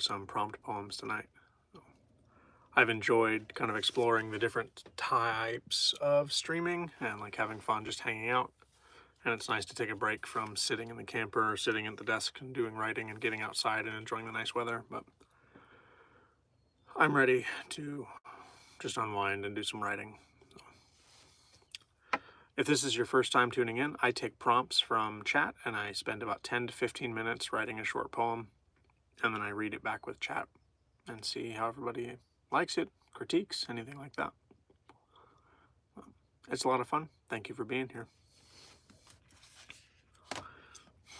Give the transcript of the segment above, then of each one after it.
some prompt poems tonight. I've enjoyed kind of exploring the different types of streaming and like having fun just hanging out. And it's nice to take a break from sitting in the camper or sitting at the desk and doing writing and getting outside and enjoying the nice weather. But I'm ready to just unwind and do some writing. If this is your first time tuning in, I take prompts from chat and I spend about 10 to 15 minutes writing a short poem, and then I read it back with chat and see how everybody likes it, critiques, anything like that. It's a lot of fun. Thank you for being here.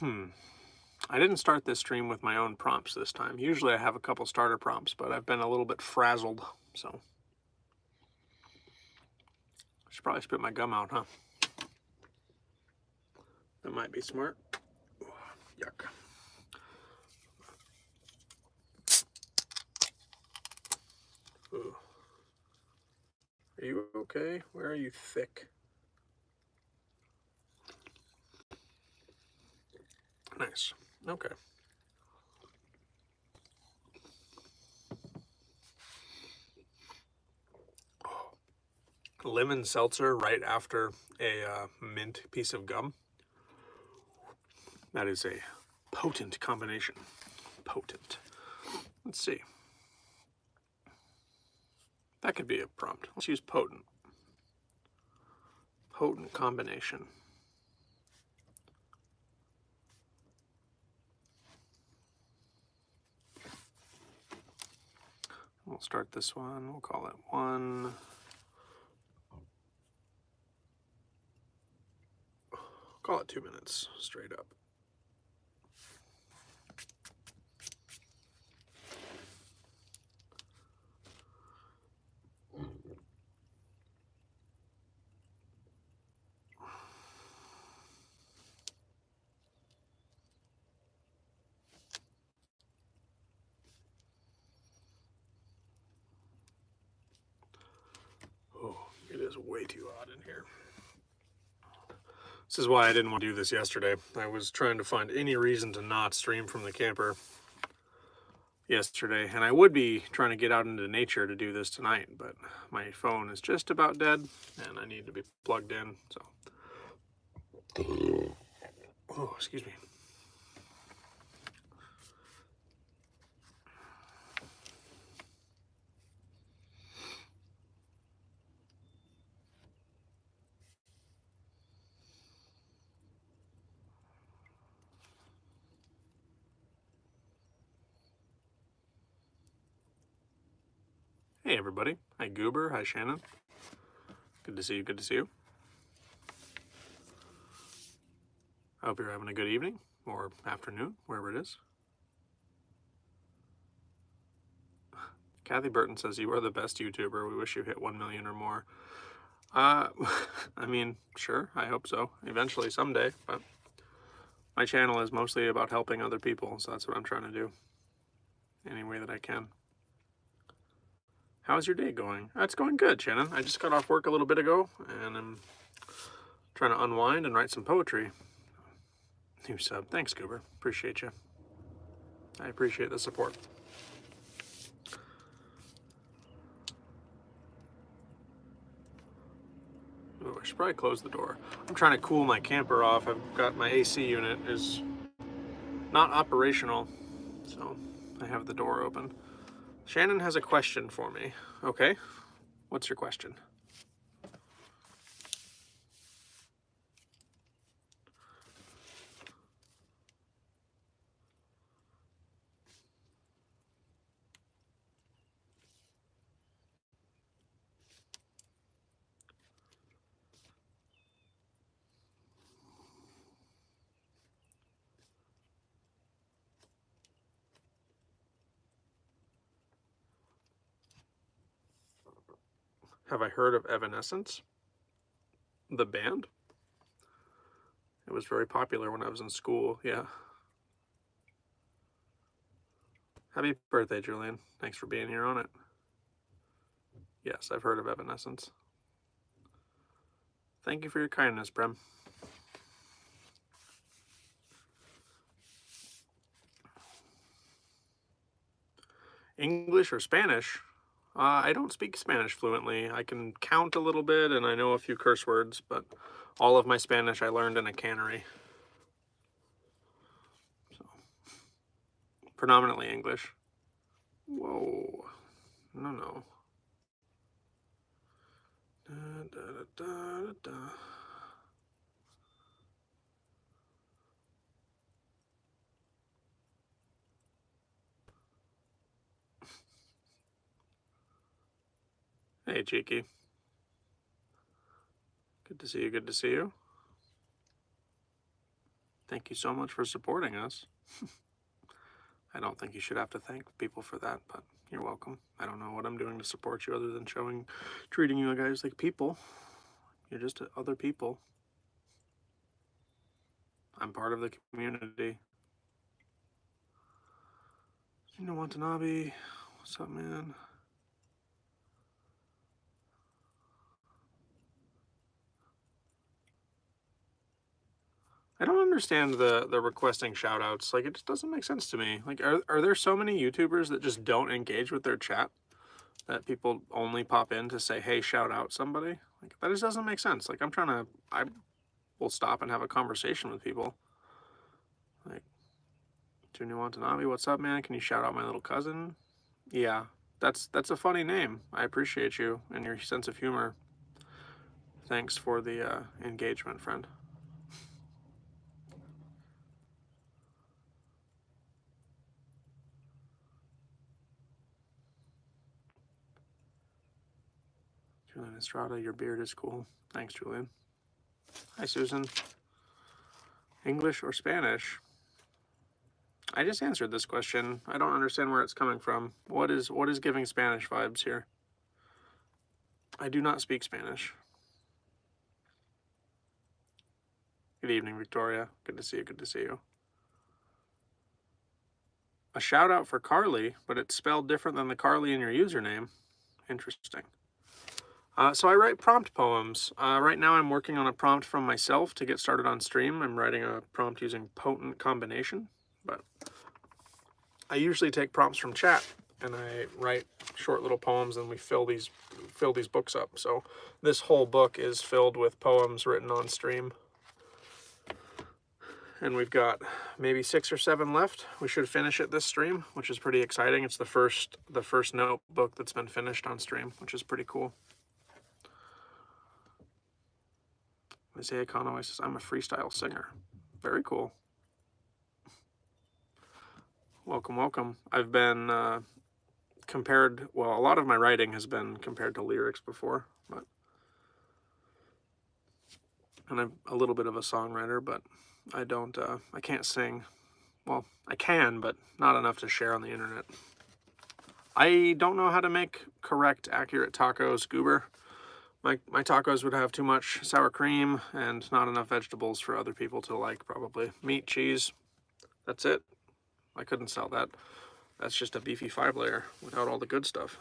I didn't start this stream with my own prompts this time. Usually I have a couple starter prompts, but I've been a little bit frazzled, so I should probably spit my gum out, huh? That might be smart. Yuck. Ooh. Are you okay? Where are you thick? Nice. Okay. Lemon seltzer right after a mint piece of gum. That is a potent combination. Potent. Let's see. That could be a prompt. Let's use potent. Potent combination. We'll start this one. We'll call it 1. Call it 2 minutes straight up. Oh, it is way too hot in here. This is why I didn't want to do this yesterday. I was trying to find any reason to not stream from the camper yesterday, and I would be trying to get out into nature to do this tonight, but my phone is just about dead, and I need to be plugged in, so. Oh, excuse me. Hey, everybody. Hi, Goober. Hi, Shannon. Good to see you. Good to see you. I hope you're having a good evening or afternoon, wherever it is. Kathy Burton says, you are the best YouTuber. We wish you hit 1 million or more. I mean, sure. I hope so. Eventually, someday. But my channel is mostly about helping other people, so that's what I'm trying to do. Any way that I can. How's your day going? It's going good, Shannon. I just got off work a little bit ago, and I'm trying to unwind and write some poetry. New sub. Thanks, Goober. Appreciate you. I appreciate the support. Ooh, I should probably close the door. I'm trying to cool my camper off. I've got my AC unit is not operational, so I have the door open. Shannon has a question for me. Okay, what's your question? Have I heard of Evanescence? The band? It was very popular when I was in school, yeah. Happy birthday, Julian. Thanks for being here on it. Yes, I've heard of Evanescence. Thank you for your kindness, Prem. English or Spanish? I don't speak Spanish fluently. I can count a little bit and I know a few curse words, but all of my Spanish I learned in a cannery. So, predominantly English. Whoa. No, no. Da, da, da, da, da. Hey, Cheeky. Good to see you, good to see you. Thank you so much for supporting us. I don't think you should have to thank people for that, but you're welcome. I don't know what I'm doing to support you other than treating you guys like people. You're just other people. I'm part of the community. Watanabe, what's up, man? I don't understand the requesting shoutouts. Like, it just doesn't make sense to me. Like, are there so many YouTubers that just don't engage with their chat? That people only pop in to say, hey, shout out somebody? Like, that just doesn't make sense. Like, I will stop and have a conversation with people. Like, Junior Watanabe, what's up, man? Can you shout out my little cousin? Yeah, that's a funny name. I appreciate you and your sense of humor. Thanks for the engagement, friend. Julian Estrada, your beard is cool. Thanks, Julian. Hi, Susan. English or Spanish? I just answered this question. I don't understand where it's coming from. What is giving Spanish vibes here? I do not speak Spanish. Good evening, Victoria. Good to see you, good to see you. A shout out for Carly, but it's spelled different than the Carly in your username. Interesting. So I write prompt poems. Right now I'm working on a prompt from myself to get started on stream. I'm writing a prompt using Potent Combination, but I usually take prompts from chat and I write short little poems and we fill these books up. So this whole book is filled with poems written on stream. And we've got maybe 6 or 7 left. We should finish it this stream, which is pretty exciting. It's the first notebook that's been finished on stream, which is pretty cool. Isaiah Conway says, I'm a freestyle singer. Very cool. Welcome, welcome. I've been compared, well, a lot of my writing has been compared to lyrics before, and I'm a little bit of a songwriter, but I can't sing. Well, I can, but not enough to share on the internet. I don't know how to make correct, accurate tacos, Goober. My tacos would have too much sour cream and not enough vegetables for other people to like, probably. Meat, cheese, that's it. I couldn't sell that. That's just a beefy 5-layer without all the good stuff.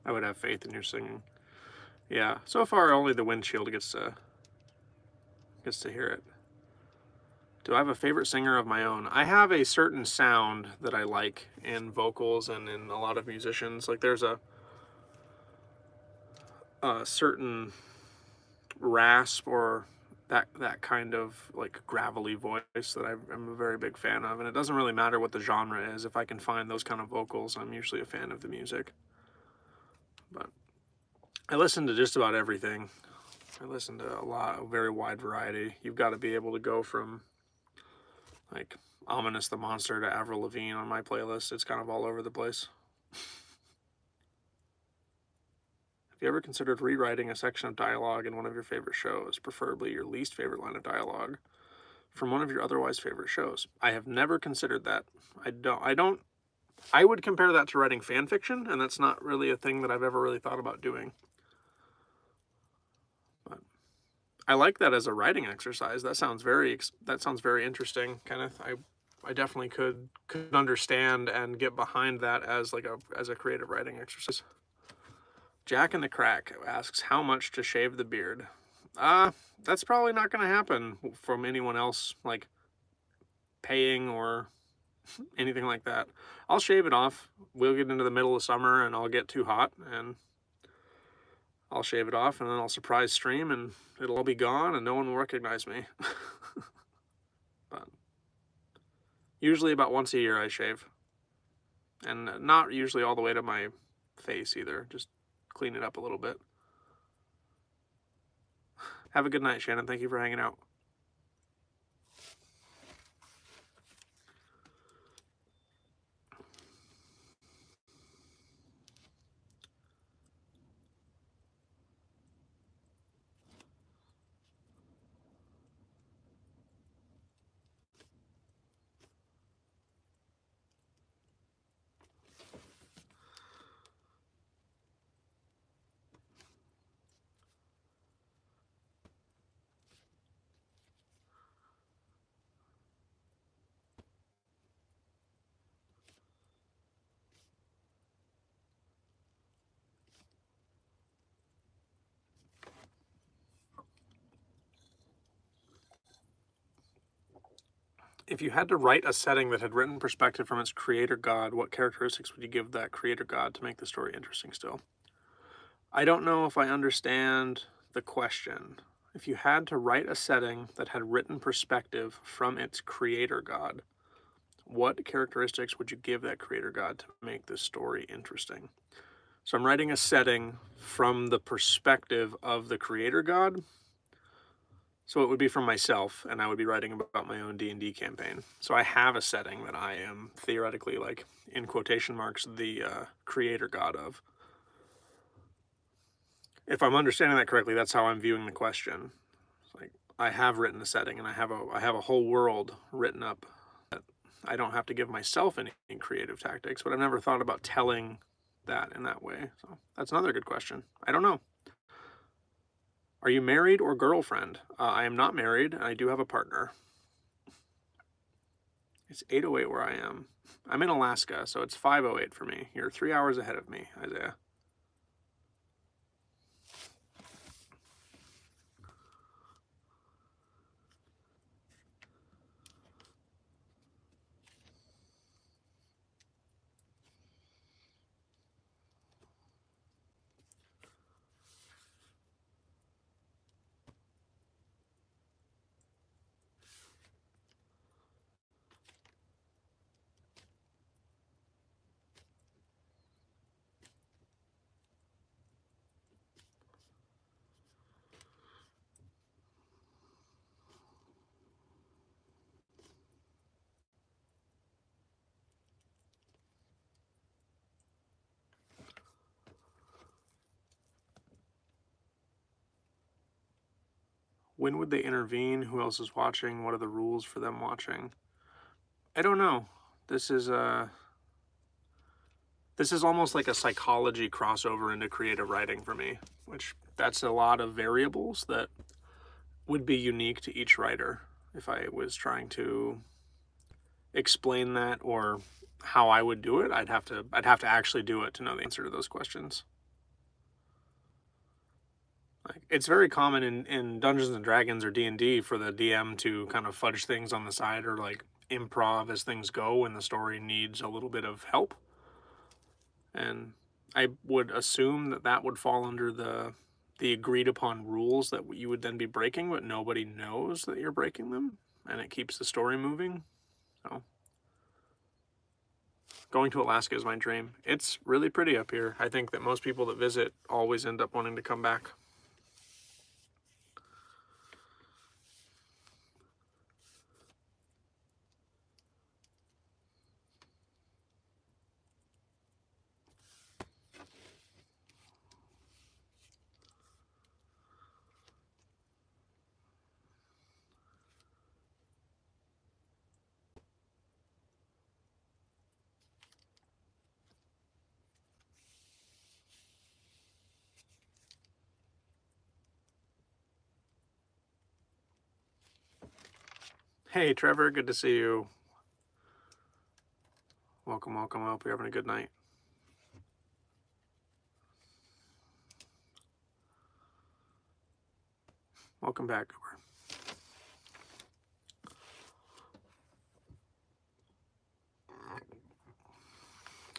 I would have faith in your singing. Yeah, so far only the windshield gets to hear it. Do I have a favorite singer of my own? I have a certain sound that I like in vocals and in a lot of musicians. Like there's a certain rasp or that kind of like gravelly voice that I'm a very big fan of, and it doesn't really matter what the genre is. If I can find those kind of vocals, I'm usually a fan of the music. But I listen to just about everything. I listen to a very wide variety. You've got to be able to go from like Ominous the Monster to Avril Lavigne on my playlist. It's kind of all over the place. Have you ever considered rewriting a section of dialogue in one of your favorite shows, preferably your least favorite line of dialogue? from one of your otherwise favorite shows. I have never considered that. I would compare that to writing fan fiction, and that's not really a thing that I've ever really thought about doing. But I like that as a writing exercise. That sounds very interesting. Kenneth. I definitely could understand and get behind that as a creative writing exercise. Jack in the Crack asks how much to shave the beard. That's probably not going to happen from anyone else, like paying or anything like that. I'll shave it off. We'll get into the middle of summer and I'll get too hot and I'll shave it off, and then I'll surprise stream and it'll all be gone and no one will recognize me. But usually about once a year I shave. And not usually all the way to my face either. Just clean it up a little bit. Have a good night, Shannon. Thank you for hanging out. If you had to write a setting that had written perspective from its creator god, what characteristics would you give that creator god to make the story interesting still? I don't know if I understand the question. If you had to write a setting that had written perspective from its creator god, what characteristics would you give that creator god to make this story interesting? So I'm writing a setting from the perspective of the creator god. So it would be from myself, and I would be writing about my own D&D campaign. So I have a setting that I am theoretically, like, in quotation marks, the creator god of. If I'm understanding that correctly, that's how I'm viewing the question. It's like, I have written a setting, and I have a whole world written up. I don't have to give myself any creative tactics, but I've never thought about telling that in that way. So that's another good question. I don't know. Are you married or girlfriend? I am not married, and I do have a partner. It's 8:08 where I am. I'm in Alaska, so it's 5:08 for me. You're 3 hours ahead of me, Isaiah. When would they intervene? Who else is watching? What are the rules for them watching? I don't know. This is almost like a psychology crossover into creative writing for me, which that's a lot of variables that would be unique to each writer. If I was trying to explain that or how I would do it, I'd have to actually do it to know the answer to those questions. Like, it's very common in Dungeons and Dragons or D&D for the DM to kind of fudge things on the side or like improv as things go when the story needs a little bit of help. And I would assume that that would fall under the agreed upon rules that you would then be breaking, but nobody knows that you're breaking them, and it keeps the story moving. So going to Alaska is my dream. It's really pretty up here. I think that most people that visit always end up wanting to come back. Hey, Trevor, good to see you. Welcome, welcome. I hope you're having a good night. Welcome back, Cooper.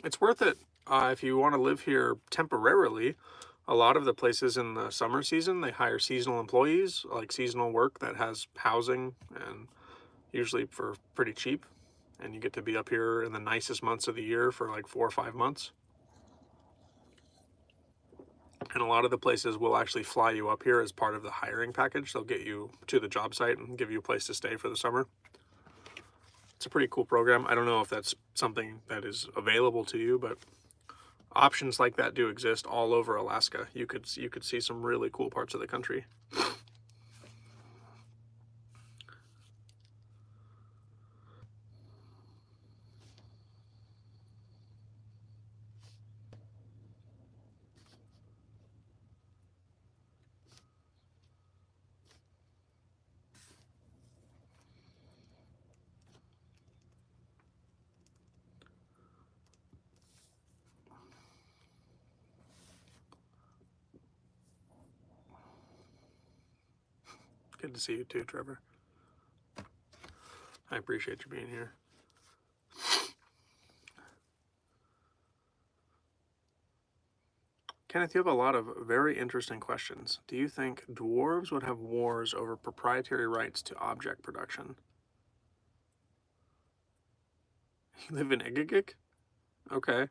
It's worth it if you want to live here temporarily. A lot of the places in the summer season, they hire seasonal employees, like seasonal work that has housing, and usually for pretty cheap. And you get to be up here in the nicest months of the year for like 4 or 5 months. And a lot of the places will actually fly you up here as part of the hiring package. They'll get you to the job site and give you a place to stay for the summer. It's a pretty cool program. I don't know if that's something that is available to you, but options like that do exist all over Alaska. You could see some really cool parts of the country. Good to see you too, Trevor. I appreciate you being here. Kenneth, you have a lot of very interesting questions. Do you think dwarves would have wars over proprietary rights to object production? You live in Igigik? Okay.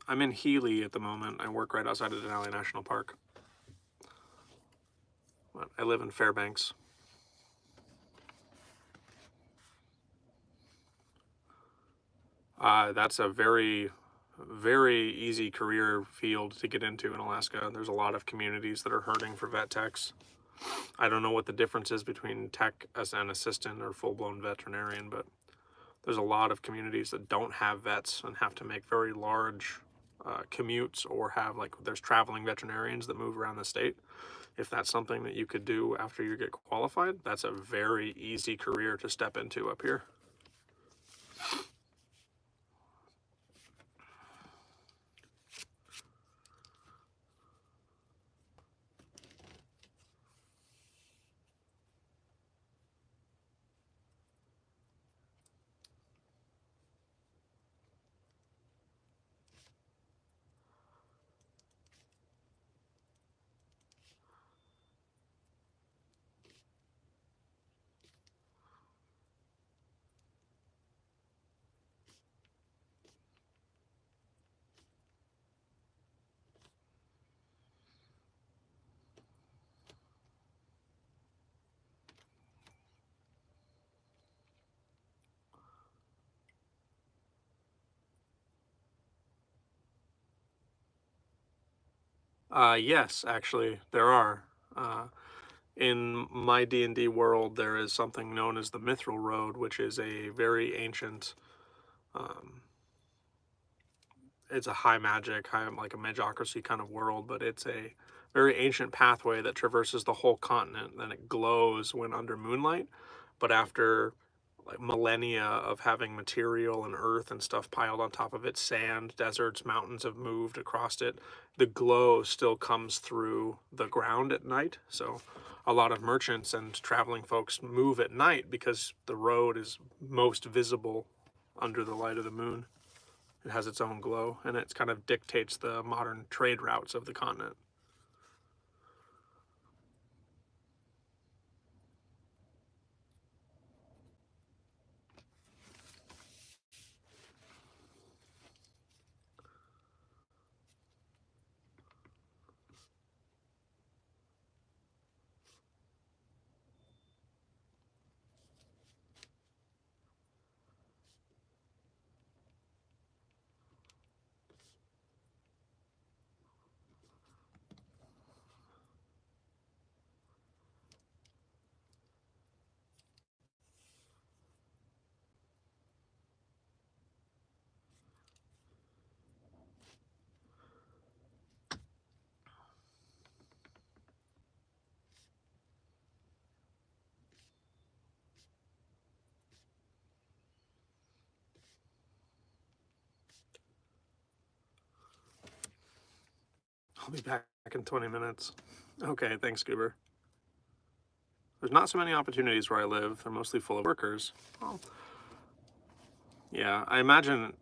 I'm in Healy at the moment. I work right outside of Denali National Park. I live in Fairbanks. That's a very, very easy career field to get into in Alaska. There's a lot of communities that are hurting for vet techs. I don't know what the difference is between tech as an assistant or full-blown veterinarian, but there's a lot of communities that don't have vets and have to make very large commutes, or have, like, there's traveling veterinarians that move around the state. If that's something that you could do after you get qualified, that's a very easy career to step into up here. Yes, actually, there are. In my D&D world, there is something known as the Mithril Road, which is a very ancient, um, it's a high magic, like a magocracy kind of world, but it's a very ancient pathway that traverses the whole continent. Then it glows when under moonlight, but after like millennia of having material and earth and stuff piled on top of it, sand, deserts, mountains have moved across it, the glow still comes through the ground at night. So a lot of merchants and traveling folks move at night because the road is most visible under the light of the moon. It has its own glow, and it kind of dictates the modern trade routes of the continent. I'll be back in 20 minutes. Okay, thanks, Goober. There's not so many opportunities where I live. They're mostly full of workers. Oh. Yeah, I imagine,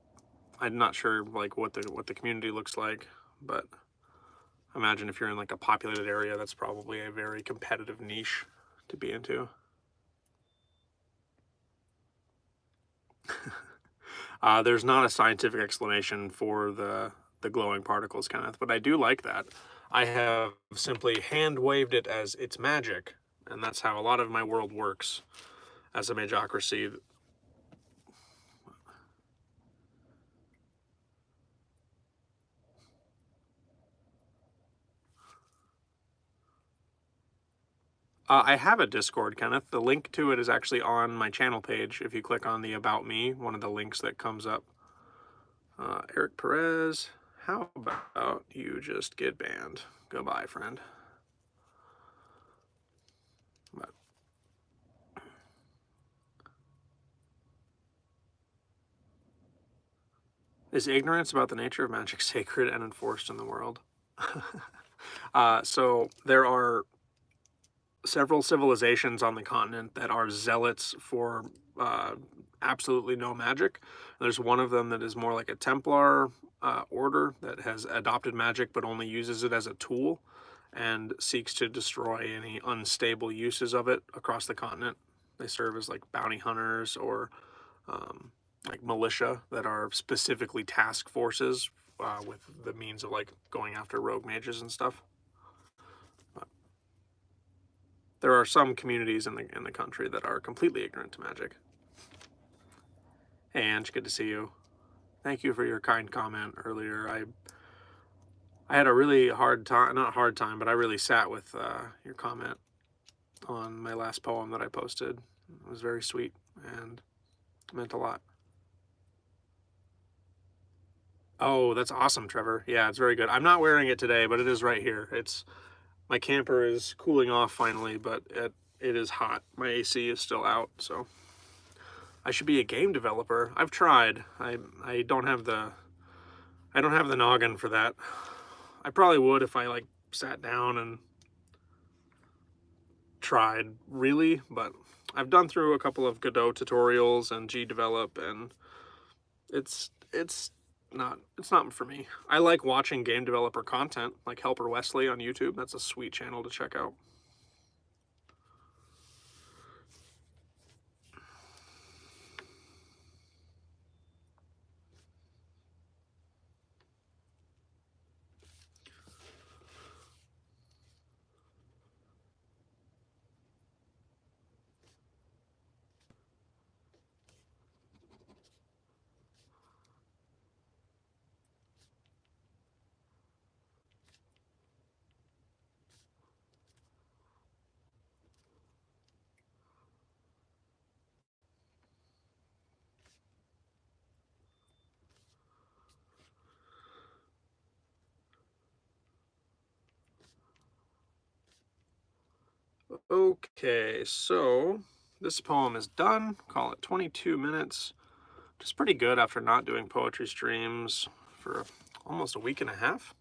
I'm not sure like what the community looks like, but I imagine if you're in like a populated area, that's probably a very competitive niche to be into. There's not a scientific explanation for the glowing particles, Kenneth, but I do like that. I have simply hand waved it as it's magic, and that's how a lot of my world works as a magocracy. I have a Discord, Kenneth. The link to it is actually on my channel page. If you click on the About Me, one of the links that comes up. Eric Perez, how about you just get banned? Goodbye, friend. But is ignorance about the nature of magic sacred and enforced in the world? So there are several civilizations on the continent that are zealots for absolutely no magic. There's one of them that is more like a Templar order that has adopted magic but only uses it as a tool and seeks to destroy any unstable uses of it across the continent. They serve as like bounty hunters or like militia that are specifically task forces with the means of like going after rogue mages and stuff. But there are some communities in the country that are completely ignorant to magic. Hey Ange, good to see you. Thank you for your kind comment earlier. I had a really hard time, not hard time, but I really sat with your comment on my last poem that I posted. It was very sweet and meant a lot. Oh, that's awesome, Trevor. Yeah, it's very good. I'm not wearing it today, but it is right here. My camper is cooling off finally, but it is hot. My AC is still out, so I should be a game developer. I've tried. I don't have the noggin for that. I probably would if I like sat down and tried really, but I've done through a couple of Godot tutorials and GDevelop, and it's not for me. I like watching game developer content, like Helper Wesley on YouTube. That's a sweet channel to check out. Okay, so this poem is done. Call it 22 minutes. Which is pretty good after not doing poetry streams for almost a week and a half.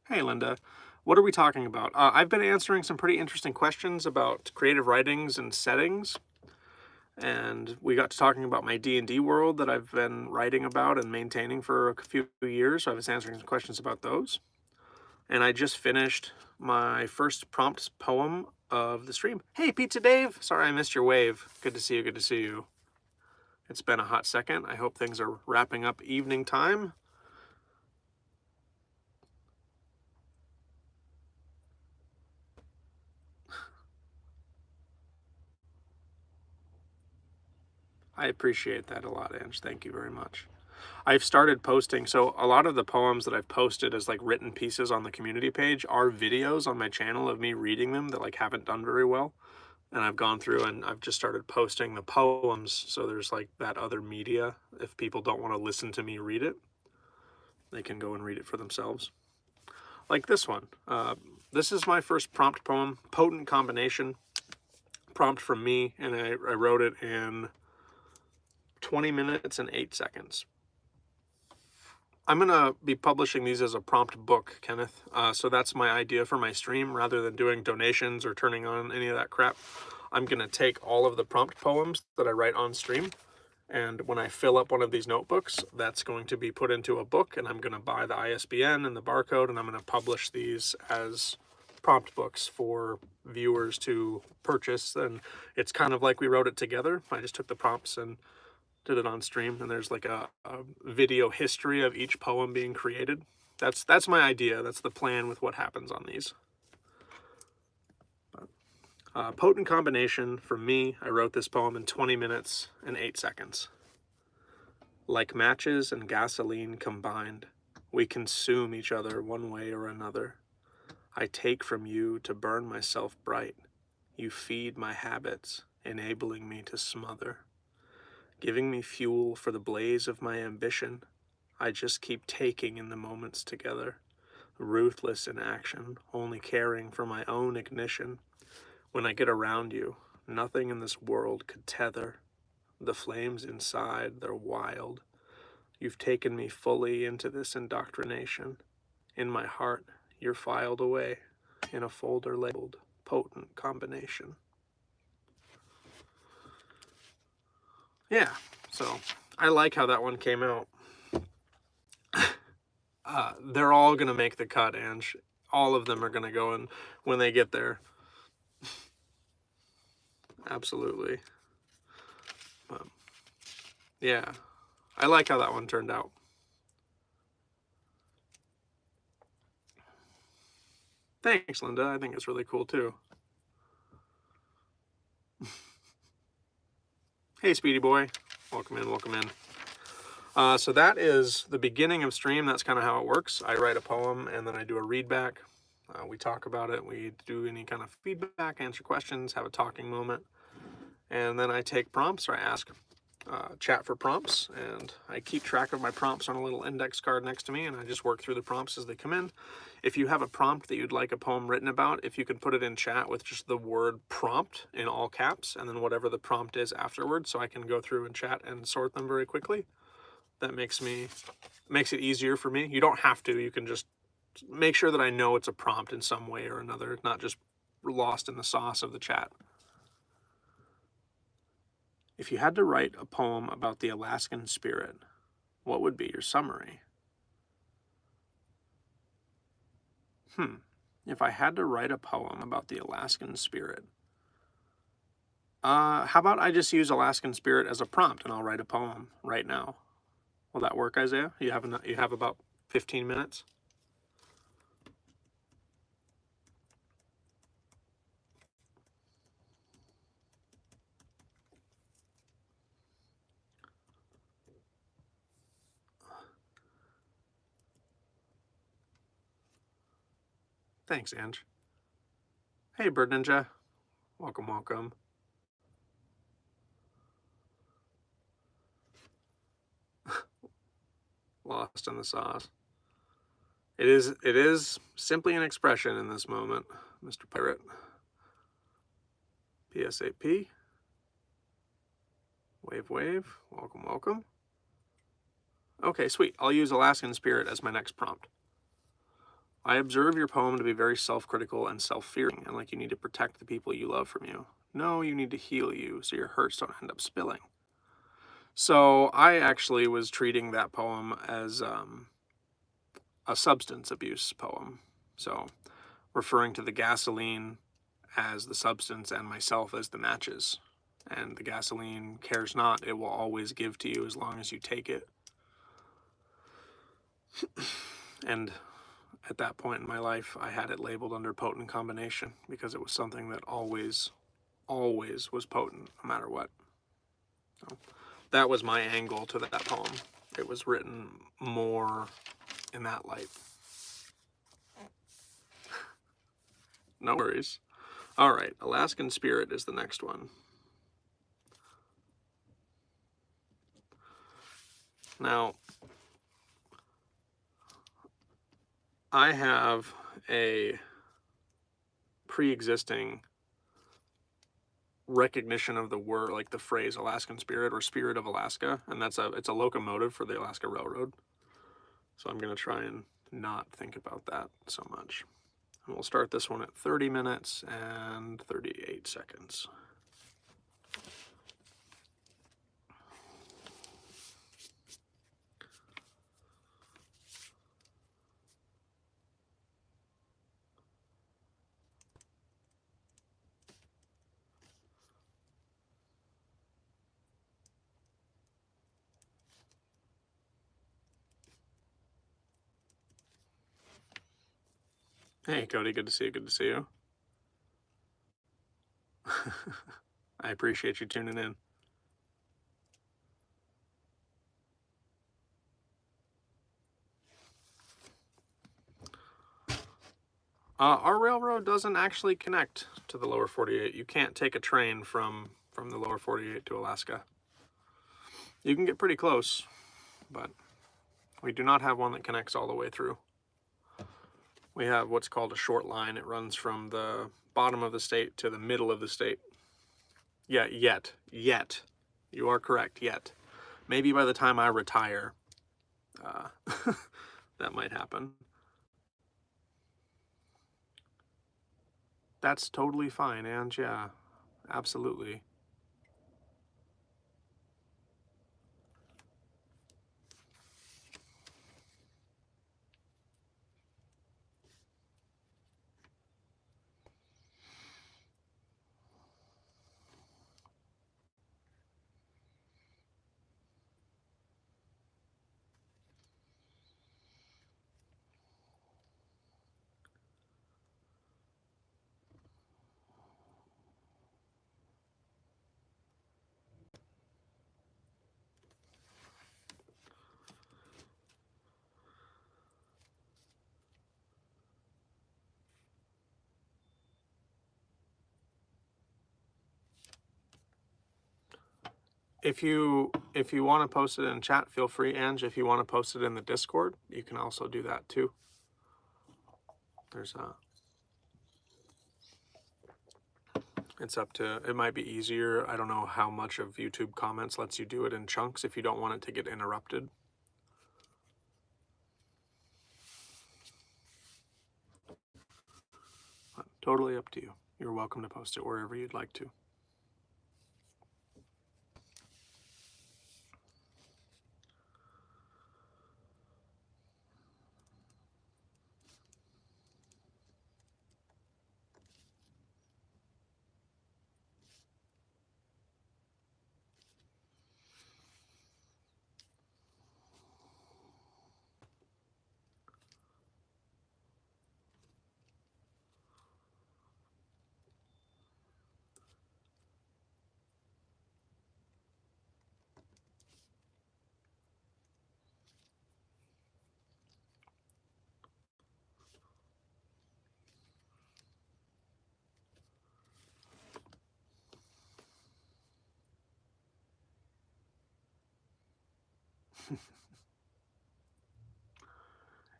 Hey, Linda. What are we talking about? I've been answering some pretty interesting questions about creative writings and settings. And we got to talking about my D&D world that I've been writing about and maintaining for a few years. So I was answering some questions about those. And I just finished my first prompt poem of the stream. Hey, Pizza Dave. Sorry I missed your wave. Good to see you. Good to see you. It's been a hot second. I hope things are wrapping up evening time. I appreciate that a lot, Ange. Thank you very much. I've started posting, so a lot of the poems that I've posted as like written pieces on the community page are videos on my channel of me reading them that like haven't done very well. And I've gone through and I've just started posting the poems, so there's like that other media. If people don't want to listen to me read it, they can go and read it for themselves. Like this one. This is my first prompt poem, Potent Combination. Prompt from me, and I wrote it in 20 minutes and 8 seconds. I'm gonna be publishing these as a prompt book, Kenneth. So that's my idea for my stream. Rather than doing donations or turning on any of that crap, I'm gonna take all of the prompt poems that I write on stream, and when I fill up one of these notebooks, that's going to be put into a book, and I'm gonna buy the ISBN and the barcode, and I'm gonna publish these as prompt books for viewers to purchase. And it's kind of like we wrote it together. I just took the prompts and did it on stream, and there's like a video history of each poem being created. That's my idea. That's the plan with what happens on these. Potent combination. For me, I wrote this poem in 20 minutes and 8 seconds. Like matches and gasoline combined, we consume each other one way or another. I take from you to burn myself bright. You feed my habits, enabling me to smother. Giving me fuel for the blaze of my ambition, I just keep taking in the moments together, ruthless in action, only caring for my own ignition. When I get around you, nothing in this world could tether. The flames inside, they're wild. You've taken me fully into this indoctrination. In my heart, you're filed away in a folder labeled Potent Combination. Yeah, so I like how that one came out. They're all going to make the cut, Ange. All of them are going to go in when they get there. Absolutely. Yeah, I like how that one turned out. Thanks, Linda. I think it's really cool, too. Hey, Speedy Boy. Welcome in, welcome in. So that is the beginning of stream. That's kind of how it works. I write a poem, and then I do a read back. We talk about it. We do any kind of feedback, answer questions, have a talking moment. And then I take prompts, or I ask chat for prompts, and I keep track of my prompts on a little index card next to me, and I just work through the prompts as they come in. If you have a prompt that you'd like a poem written about, if you could put it in chat with just the word prompt in all caps, and then whatever the prompt is afterwards, so I can go through and chat and sort them very quickly. That makes it easier for me. You don't have to. You can just make sure that I know it's a prompt in some way or another, not just lost in the sauce of the chat. If you had to write a poem about the Alaskan spirit, what would be your summary? If I had to write a poem about the Alaskan spirit, how about I just use Alaskan spirit as a prompt, and I'll write a poem right now. Will that work, Isaiah? You have about 15 minutes? Thanks, Ange. Hey, Bird Ninja. Welcome, welcome. Lost in the sauce. It is simply an expression in this moment, Mr. Pirate. PSAP. Wave, wave. Welcome, welcome. Okay, sweet. I'll use Alaskan spirit as my next prompt. I observe your poem to be very self-critical and self-fearing, and like you need to protect the people you love from you. No, you need to heal you so your hurts don't end up spilling. So I actually was treating that poem as a substance abuse poem. So referring to the gasoline as the substance and myself as the matches. And the gasoline cares not, it will always give to you as long as you take it. And at that point in my life, I had it labeled under potent combination because it was something that always was potent, no matter what. So that was my angle to that poem. It was written more in that light. No worries. All right, Alaskan Spirit is the next one. Now, I have a pre-existing recognition of the word, like the phrase Alaskan Spirit or Spirit of Alaska, and it's a locomotive for the Alaska Railroad. So I'm going to try and not think about that so much. And we'll start this one at 30 minutes and 38 seconds. Hey, Cody, good to see you. Good to see you. I appreciate you tuning in. Our railroad doesn't actually connect to the lower 48. You can't take a train from the lower 48 to Alaska. You can get pretty close, but we do not have one that connects all the way through. We have what's called a short line. It runs from the bottom of the state to the middle of the state. Yeah, yet. You are correct, yet. Maybe by the time I retire, that might happen. That's totally fine, and yeah, absolutely. If you want to post it in chat, feel free, Ange. If you want to post it in the Discord, you can also do that too. There's it's up to, it might be easier. I don't know how much of YouTube comments lets you do it in chunks if you don't want it to get interrupted. But totally up to you. You're welcome to post it wherever you'd like to.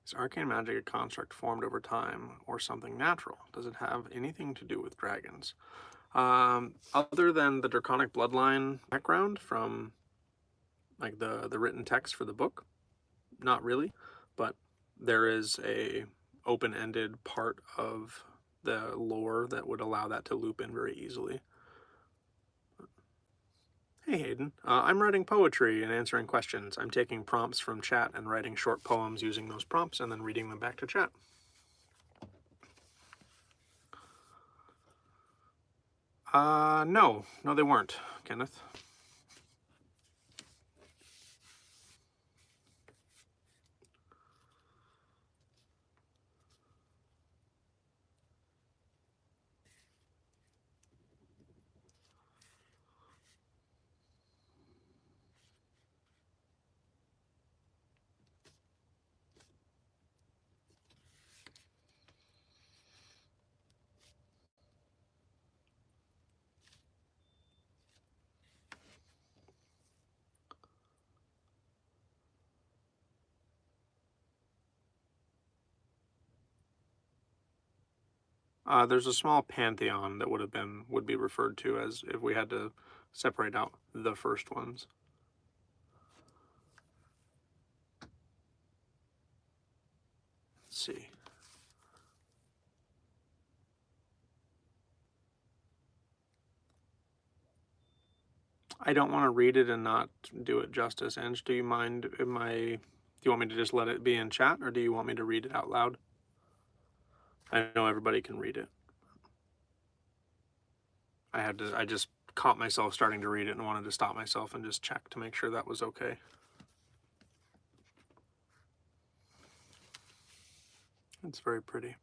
Is arcane magic a construct formed over time or something natural? Does it have anything to do with dragons? Other than the draconic bloodline background from like the written text for the book, not really, but there is a open-ended part of the lore that would allow that to loop in very easily. Hey Hayden, I'm writing poetry and answering questions. I'm taking prompts from chat and writing short poems using those prompts and then reading them back to chat. No, they weren't, Kenneth. There's a small pantheon that would be referred to as if we had to separate out the first ones. I don't want to read it and not do it justice. Ange, do you mind? Do you want me to just let it be in chat, or do you want me to read it out loud? I know everybody can read it. I just caught myself starting to read it and wanted to stop myself and just check to make sure that was okay. It's very pretty.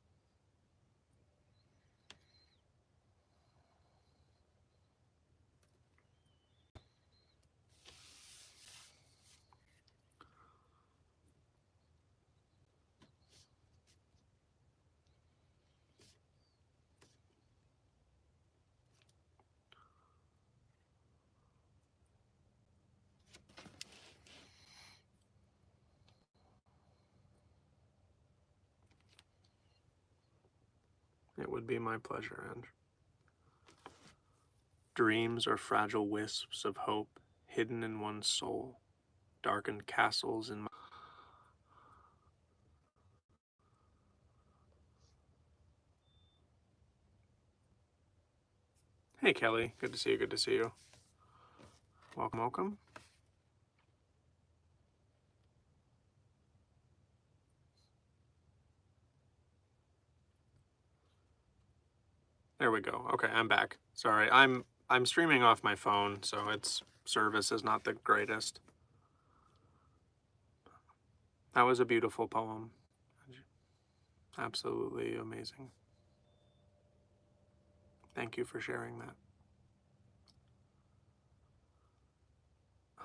It would be my pleasure, Ange. Dreams are fragile wisps of hope hidden in one's soul, darkened castles in my... Hey, Kelly. Good to see you. Good to see you. Welcome, welcome. There we go. Okay, I'm back. Sorry, I'm streaming off my phone, so its service is not the greatest. That was a beautiful poem. Absolutely amazing. Thank you for sharing that.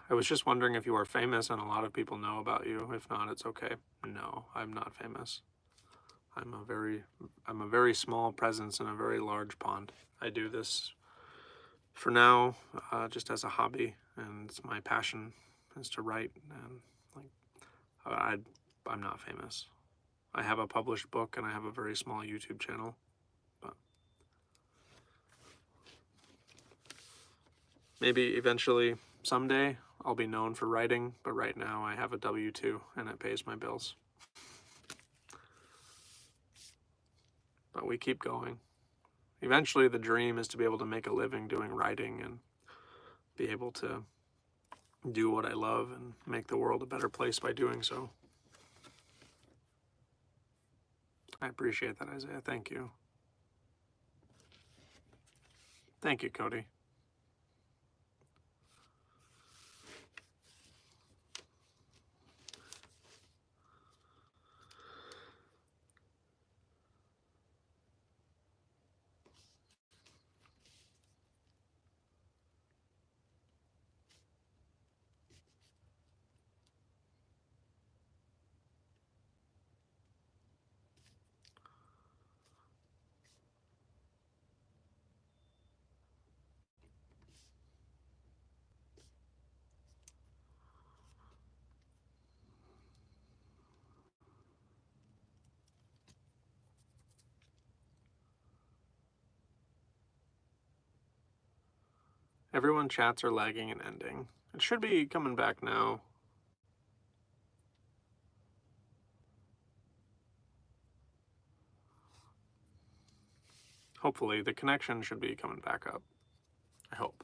I was just wondering if you are famous and a lot of people know about you. If not, it's okay. No, I'm not famous. I'm a very small presence in a very large pond. I do this for now, just as a hobby, and it's my passion is to write. And like, I'm not famous. I have a published book and I have a very small YouTube channel, but maybe eventually, someday, I'll be known for writing. But right now, I have a W-2 and it pays my bills. But we keep going. Eventually, the dream is to be able to make a living doing writing and be able to do what I love and make the world a better place by doing so. I appreciate that, Isaiah. Thank you. Thank you, Cody. Everyone chats are lagging and ending. It should be coming back now. Hopefully, the connection should be coming back up. I hope.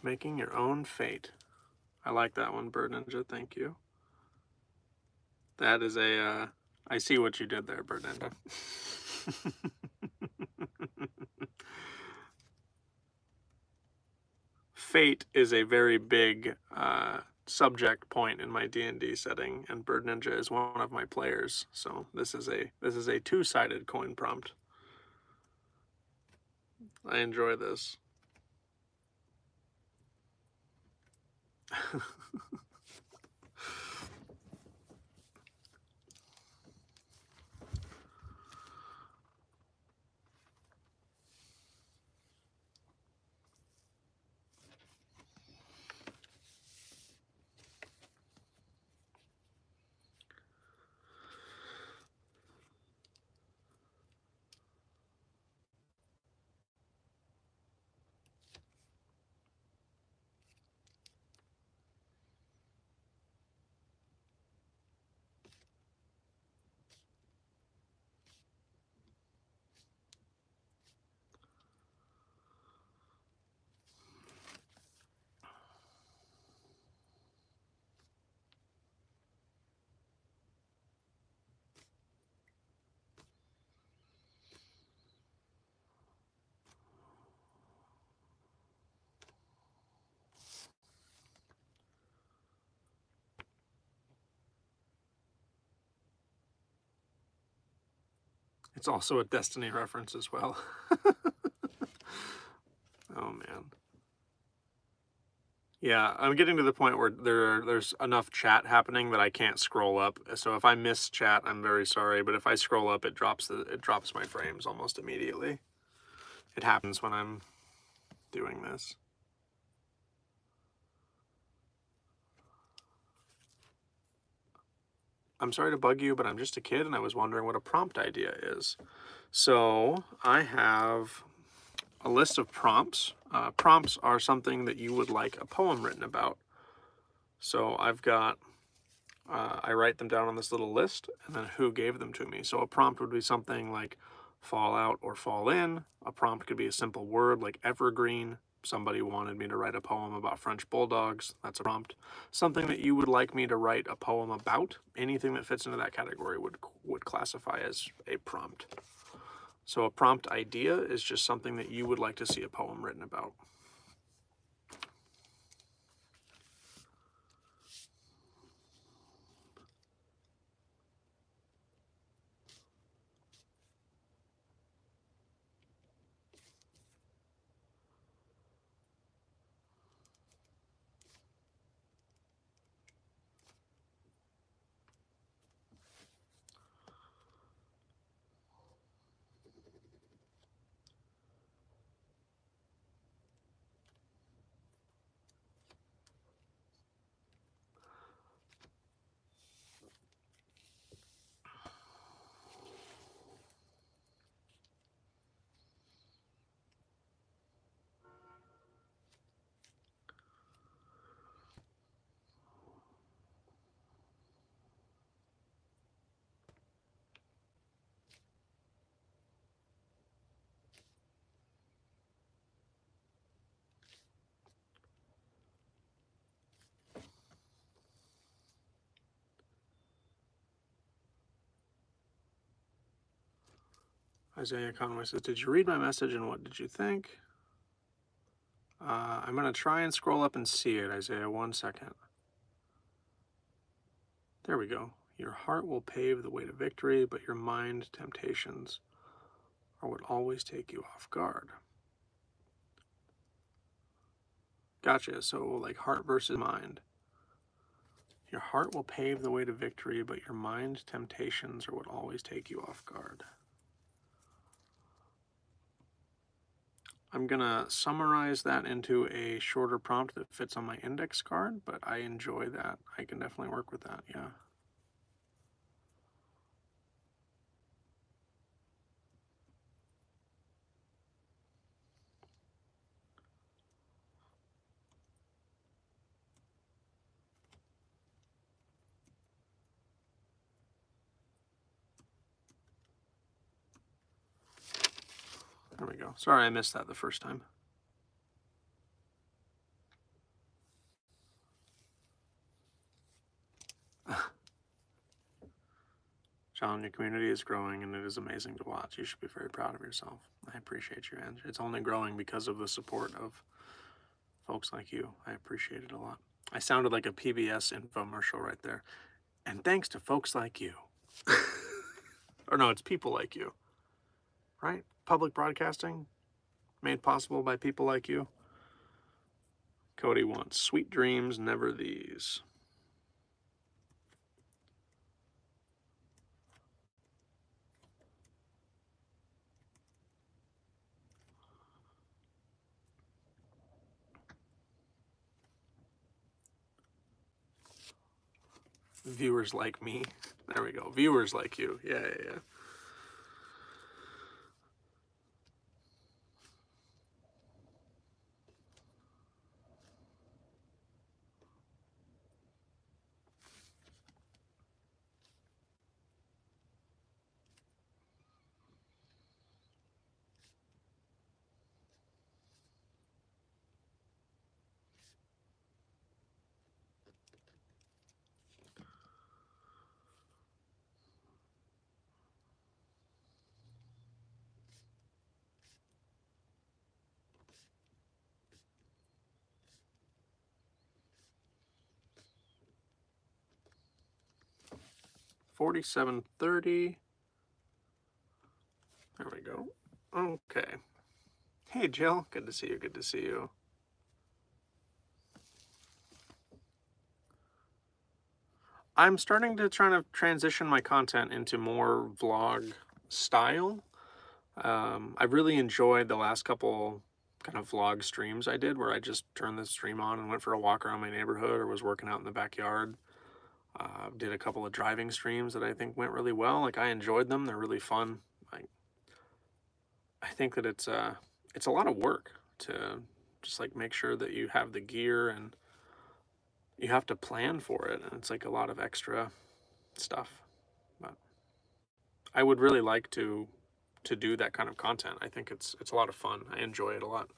Making your own fate. I like that one, Bird Ninja. Thank you. That is a I see what you did there, Bird Ninja. Fate is a very big subject point in my D&D setting, and Bird Ninja is one of my players. So this is a two-sided coin prompt. I enjoy this. It's also a Destiny reference as well. Oh man. Yeah, I'm getting to the point where there's enough chat happening that I can't scroll up. So if I miss chat, I'm very sorry. But if I scroll up, it drops my frames almost immediately. It happens when I'm doing this. I'm sorry to bug you, but I'm just a kid and I was wondering what a prompt idea is. So I have a list of prompts. Prompts are something that you would like a poem written about. So I've got, I write them down on this little list and then who gave them to me. So a prompt would be something like fall out or fall in. A prompt could be a simple word like evergreen. Somebody wanted me to write a poem about French bulldogs. That's a prompt. Something that you would like me to write a poem about. Anything that fits into that category would classify as a prompt. So a prompt idea is just something that you would like to see a poem written about. Isaiah Conway says, did you read my message and what did you think? I'm going to try and scroll up and see it, Isaiah. 1 second. There we go. Your heart will pave the way to victory, but your mind temptations are what always take you off guard. Gotcha. So like heart versus mind. Your heart will pave the way to victory, but your mind temptations are what always take you off guard. I'm going to summarize that into a shorter prompt that fits on my index card, but I enjoy that. I can definitely work with that, yeah. There we go. Sorry I missed that the first time. John, your community is growing and it is amazing to watch. You should be very proud of yourself. I appreciate you, and it's only growing because of the support of folks like you. I appreciate it a lot. I sounded like a PBS infomercial right there. And thanks to folks like you. Or no, it's people like you. Right? Public broadcasting made possible by people like you. Cody wants sweet dreams, never these. Viewers like me. There we go. Viewers like you. Yeah. 47:30. There we go. Okay. Hey, Jill. Good to see you. Good to see you. I'm starting to try to transition my content into more vlog style. I really enjoyed the last couple kind of vlog streams I did where I just turned the stream on and went for a walk around my neighborhood or was working out in the backyard. Did a couple of driving streams that I think went really well. Like, I enjoyed them. They're really fun. I think that it's a lot of work to just like make sure that you have the gear, and you have to plan for it, and it's like a lot of extra stuff. But I would really like to do that kind of content. I think it's a lot of fun. I enjoy it a lot.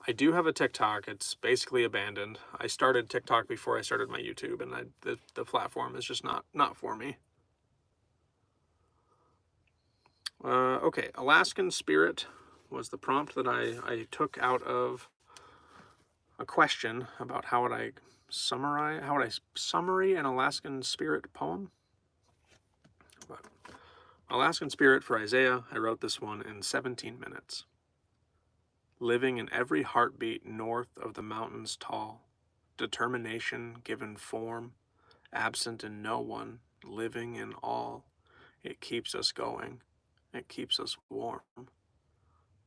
I do have a TikTok. It's basically abandoned. I started TikTok before I started my YouTube, and the platform is just not for me. Okay, Alaskan Spirit was the prompt that I took out of a question about how would I summary an Alaskan Spirit poem. But Alaskan Spirit for Isaiah, I wrote this one in 17 minutes. Living in every heartbeat north of the mountains tall, determination given form, absent in no one, living in all. It keeps us going. It keeps us warm.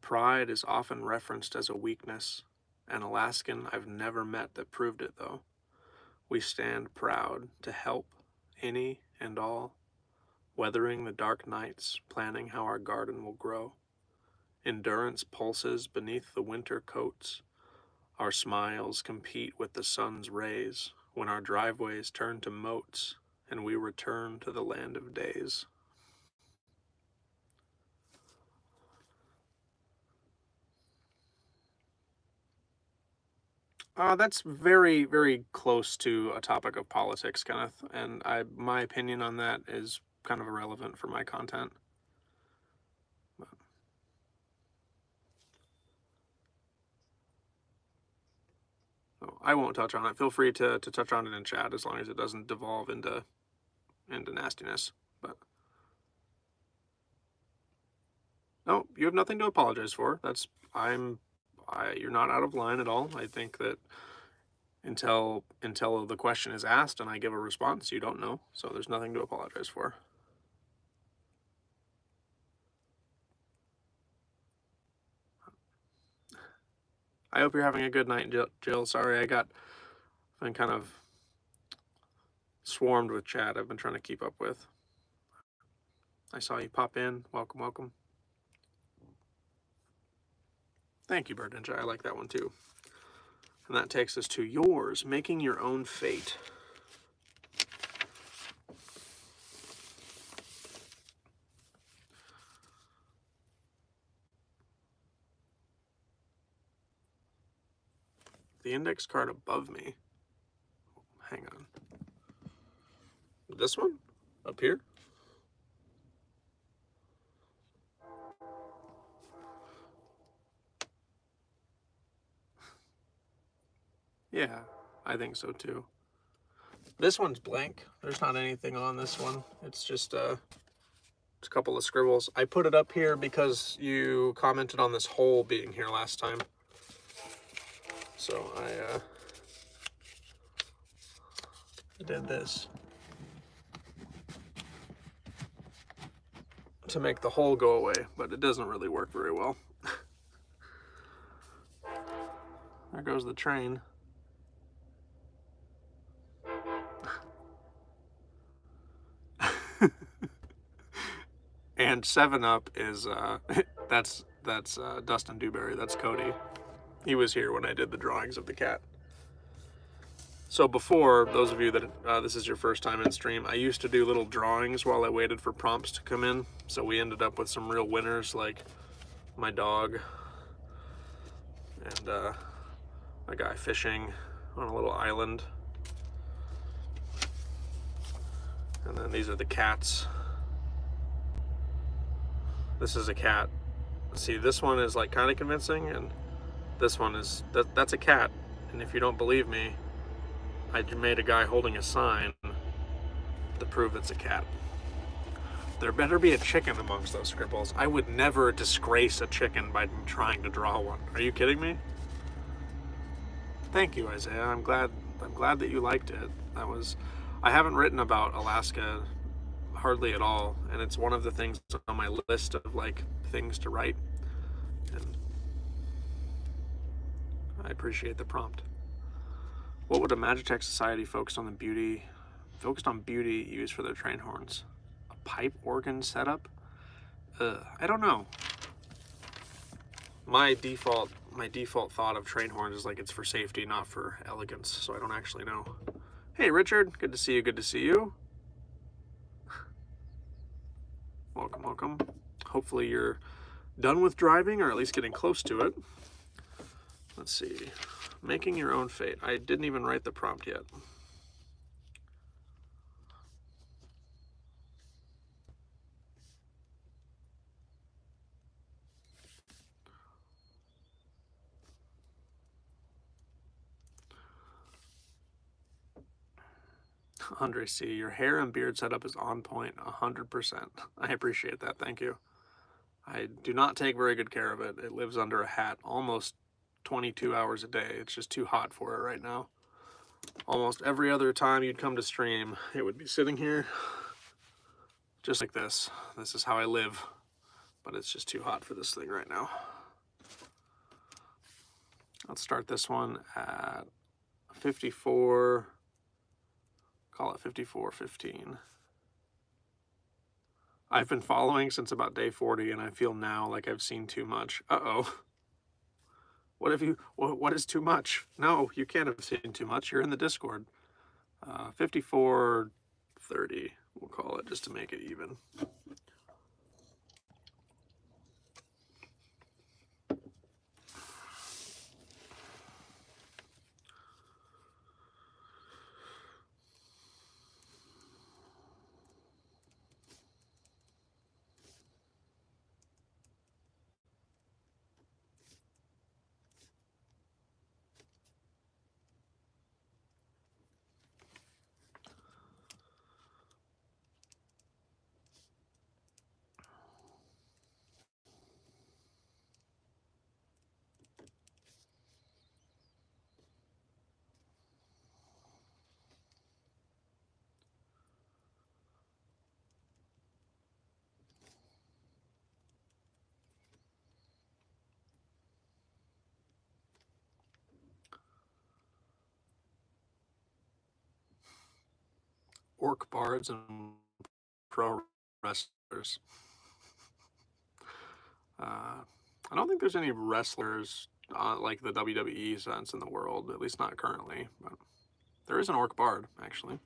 Pride is often referenced as a weakness. An Alaskan I've never met that proved it, though. We stand proud to help any and all, weathering the dark nights, planning how our garden will grow. Endurance pulses beneath the winter coats. Our smiles compete with the sun's rays when our driveways turn to moats and we return to the land of days. That's very, very close to a topic of politics, Kenneth, and my opinion on that is kind of irrelevant for my content. So I won't touch on it. Feel free to touch on it in chat as long as it doesn't devolve into nastiness. But no, you have nothing to apologize for. You're not out of line at all. I think that until the question is asked and I give a response, you don't know. So there's nothing to apologize for. I hope you're having a good night, Jill. Sorry, I've been kind of swarmed with chat I've been trying to keep up with. I saw you pop in. Welcome, welcome. Thank you, Bird Ninja. I like that one too. And that takes us to yours, making your own fate. The index card above me. Hang on. This one? Up here? Yeah, I think so too. This one's blank. There's not anything on this one. It's just a couple of scribbles. I put it up here because you commented on this hole being here last time. So I did this to make the hole go away, but it doesn't really work very well. There goes the train. And 7-Up is, that's Dustin Dewberry, that's Cody. He was here when I did the drawings of the cat. So before, those of you that this is your first time in stream, I used to do little drawings while I waited for prompts to come in. So we ended up with some real winners, like my dog and a guy fishing on a little island. And then these are the cats. This is a cat. See, this one is like kind of convincing, and this one is, that's a cat. And if you don't believe me, I made a guy holding a sign to prove it's a cat. There better be a chicken amongst those scribbles. I would never disgrace a chicken by trying to draw one. Are you kidding me? Thank you, Isaiah. I'm glad that you liked it. I haven't written about Alaska hardly at all, and it's one of the things on my list of like things to write. And I appreciate the prompt. What would a Magitech society focused on beauty use for their train horns? A pipe organ setup? I don't know. My default thought of train horns is like it's for safety, not for elegance, so I don't actually know. Hey Richard, good to see you, good to see you. Welcome, welcome. Hopefully you're done with driving, or at least getting close to it. Let's see. Making your own fate. I didn't even write the prompt yet. Andre C., your hair and beard setup is on point, 100%. I appreciate that, thank you. I do not take very good care of it. It lives under a hat almost 22 hours a day. It's just too hot for it right now. Almost every other time you'd come to stream, it would be sitting here, just like this. This is how I live, but it's just too hot for this thing right now. Let's start this one at 54, call it 54:15. I've been following since about day 40, and I feel now like I've seen too much. Uh-oh. What is too much? No, you can't have seen too much. You're in the Discord. 54:30, we'll call it, just to make it even. Orc bards and pro wrestlers. I don't think there's any wrestlers like the WWE sense in the world, at least not currently, but there is an orc bard, actually.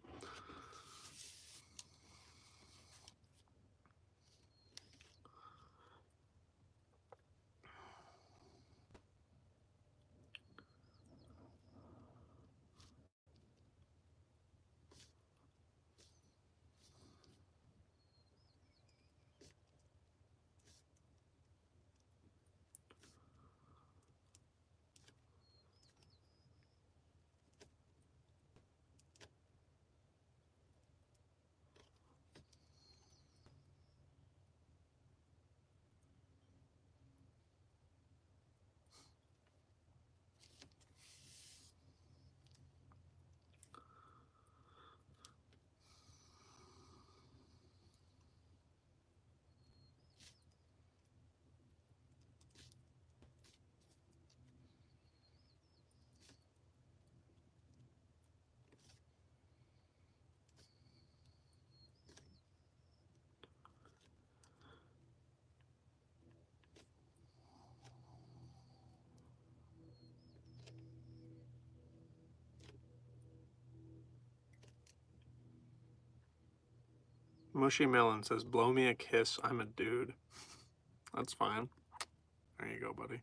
Mushy Melon says, blow me a kiss, I'm a dude. That's fine. There you go, buddy.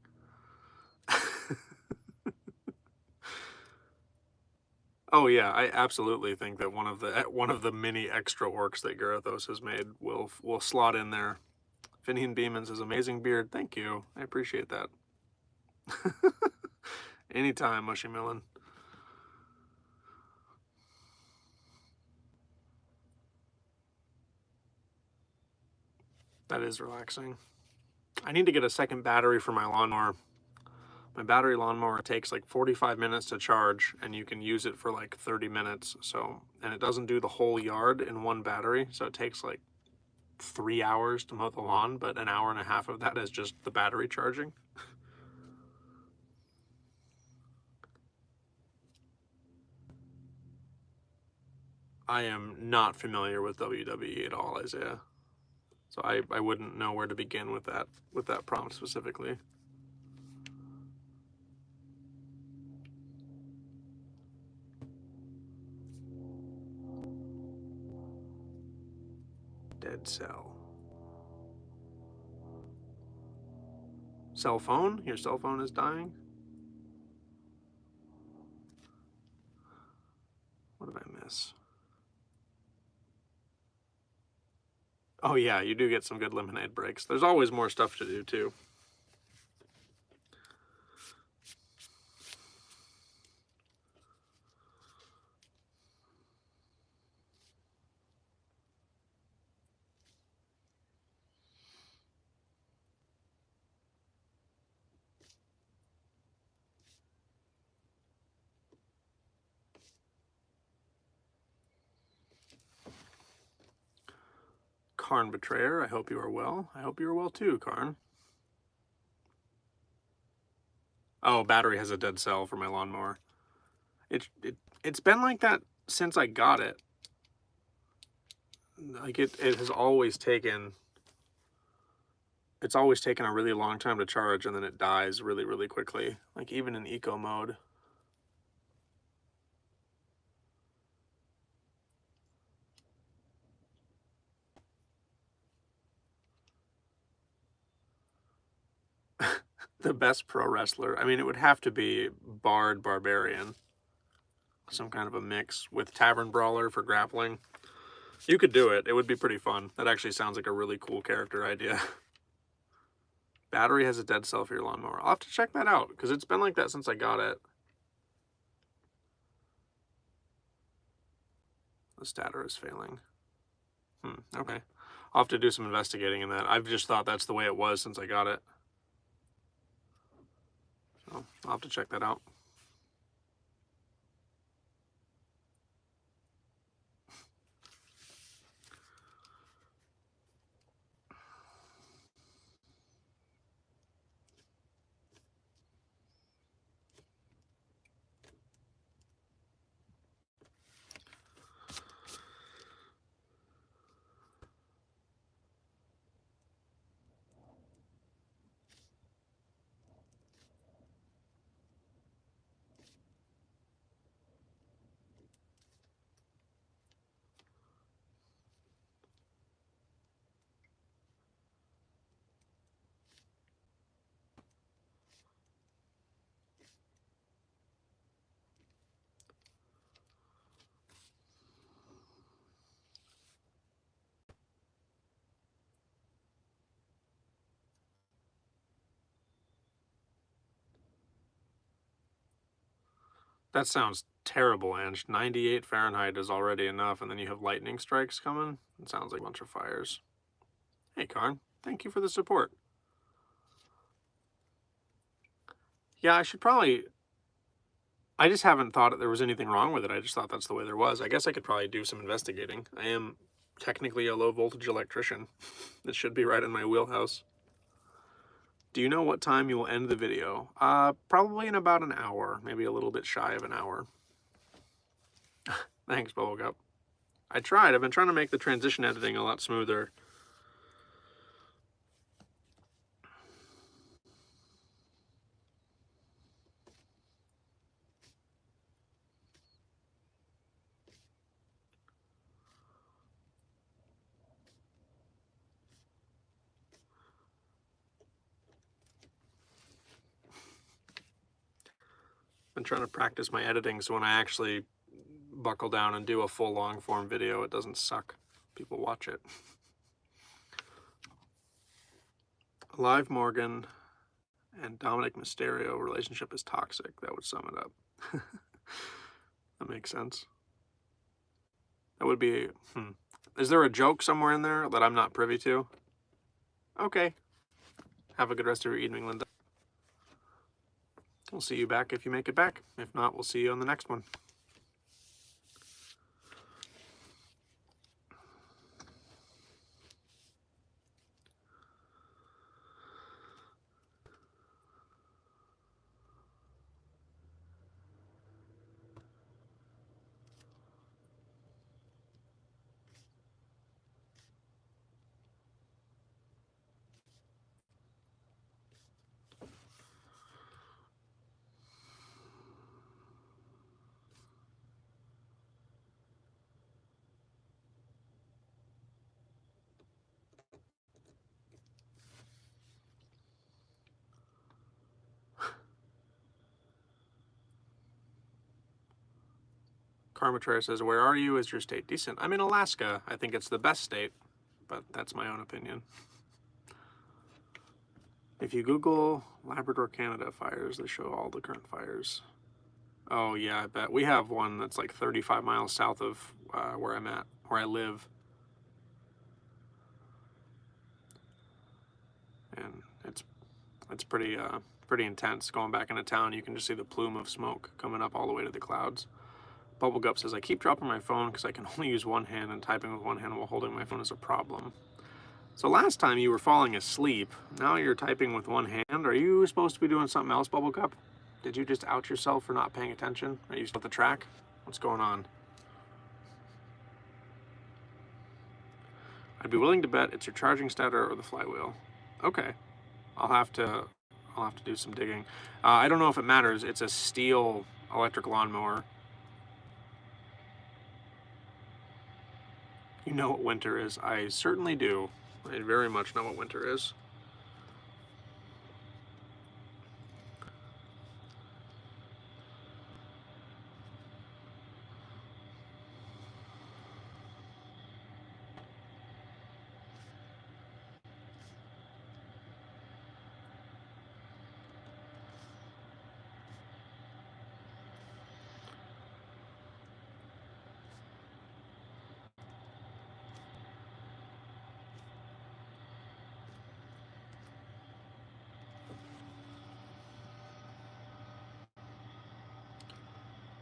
Oh yeah, I absolutely think that one of the many extra orcs that Garethos has made will slot in there. Finian Beeman says, amazing beard. Thank you. I appreciate that. Anytime, Mushy Melon. That is relaxing. I need to get a second battery for my lawnmower. My battery lawnmower takes like 45 minutes to charge, and you can use it for like 30 minutes. So, and it doesn't do the whole yard in one battery, so it takes like 3 hours to mow the lawn, but an hour and a half of that is just the battery charging. I am not familiar with WWE at all, Isaiah. So I wouldn't know where to begin with that prompt specifically. Dead cell. Cell phone? Your cell phone is dying? What did I miss? Oh yeah, you do get some good lemonade breaks. There's always more stuff to do too. Karn Betrayer, I hope you are well. I hope you are well too, Karn. Oh, battery has a dead cell for my lawnmower. It's been like that since I got it. Like it has always taken. It's always taken a really long time to charge, and then it dies really, really quickly. Like even in eco mode. The best pro wrestler. I mean, it would have to be Bard Barbarian. Some kind of a mix with Tavern Brawler for grappling. You could do it. It would be pretty fun. That actually sounds like a really cool character idea. Battery has a dead cell for your lawnmower. I'll have to check that out, because it's been like that since I got it. The stator is failing. Okay. I'll have to do some investigating in that. I've just thought that's the way it was since I got it. So I'll have to check that out. That sounds terrible, Ange. 98 Fahrenheit is already enough, and then you have lightning strikes coming? It sounds like a bunch of fires. Hey, Karn. Thank you for the support. Yeah, I should probably... I just haven't thought there was anything wrong with it. I just thought that's the way there was. I guess I could probably do some investigating. I am technically a low-voltage electrician. This should be right in my wheelhouse. Do you know what time you will end the video? Probably in about an hour. Maybe a little bit shy of an hour. Thanks, Bubblegup. I tried. I've been trying to make the transition editing a lot smoother. been trying to practice my editing so when I actually buckle down and do a full long form video, it doesn't suck. People watch it. Liv Morgan and Dominic Mysterio relationship is toxic. That would sum it up. That makes sense. That would be, Is there a joke somewhere in there that I'm not privy to? Okay. Have a good rest of your evening, Linda. We'll see you back if you make it back. If not, we'll see you on the next one. Karmatrayer says, where are you? Is your state decent? I'm in Alaska. I think it's the best state, but that's my own opinion. If you Google Labrador, Canada fires, they show all the current fires. Oh yeah, I bet. We have one that's like 35 miles south of where I'm at, where I live. And it's pretty intense. Going back into town, you can just see the plume of smoke coming up all the way to the clouds. Bubblegup says, I keep dropping my phone because I can only use one hand, and typing with one hand while holding my phone is a problem. So last time you were falling asleep, now you're typing with one hand. Are you supposed to be doing something else, Bubblegup? Did you just out yourself for not paying attention? Are you still at the track? What's going on? I'd be willing to bet it's your charging stator or the flywheel. Okay, I'll have to do some digging. I don't know if it matters. It's a steel electric lawnmower. You know what winter is? I certainly do. I very much know what winter is.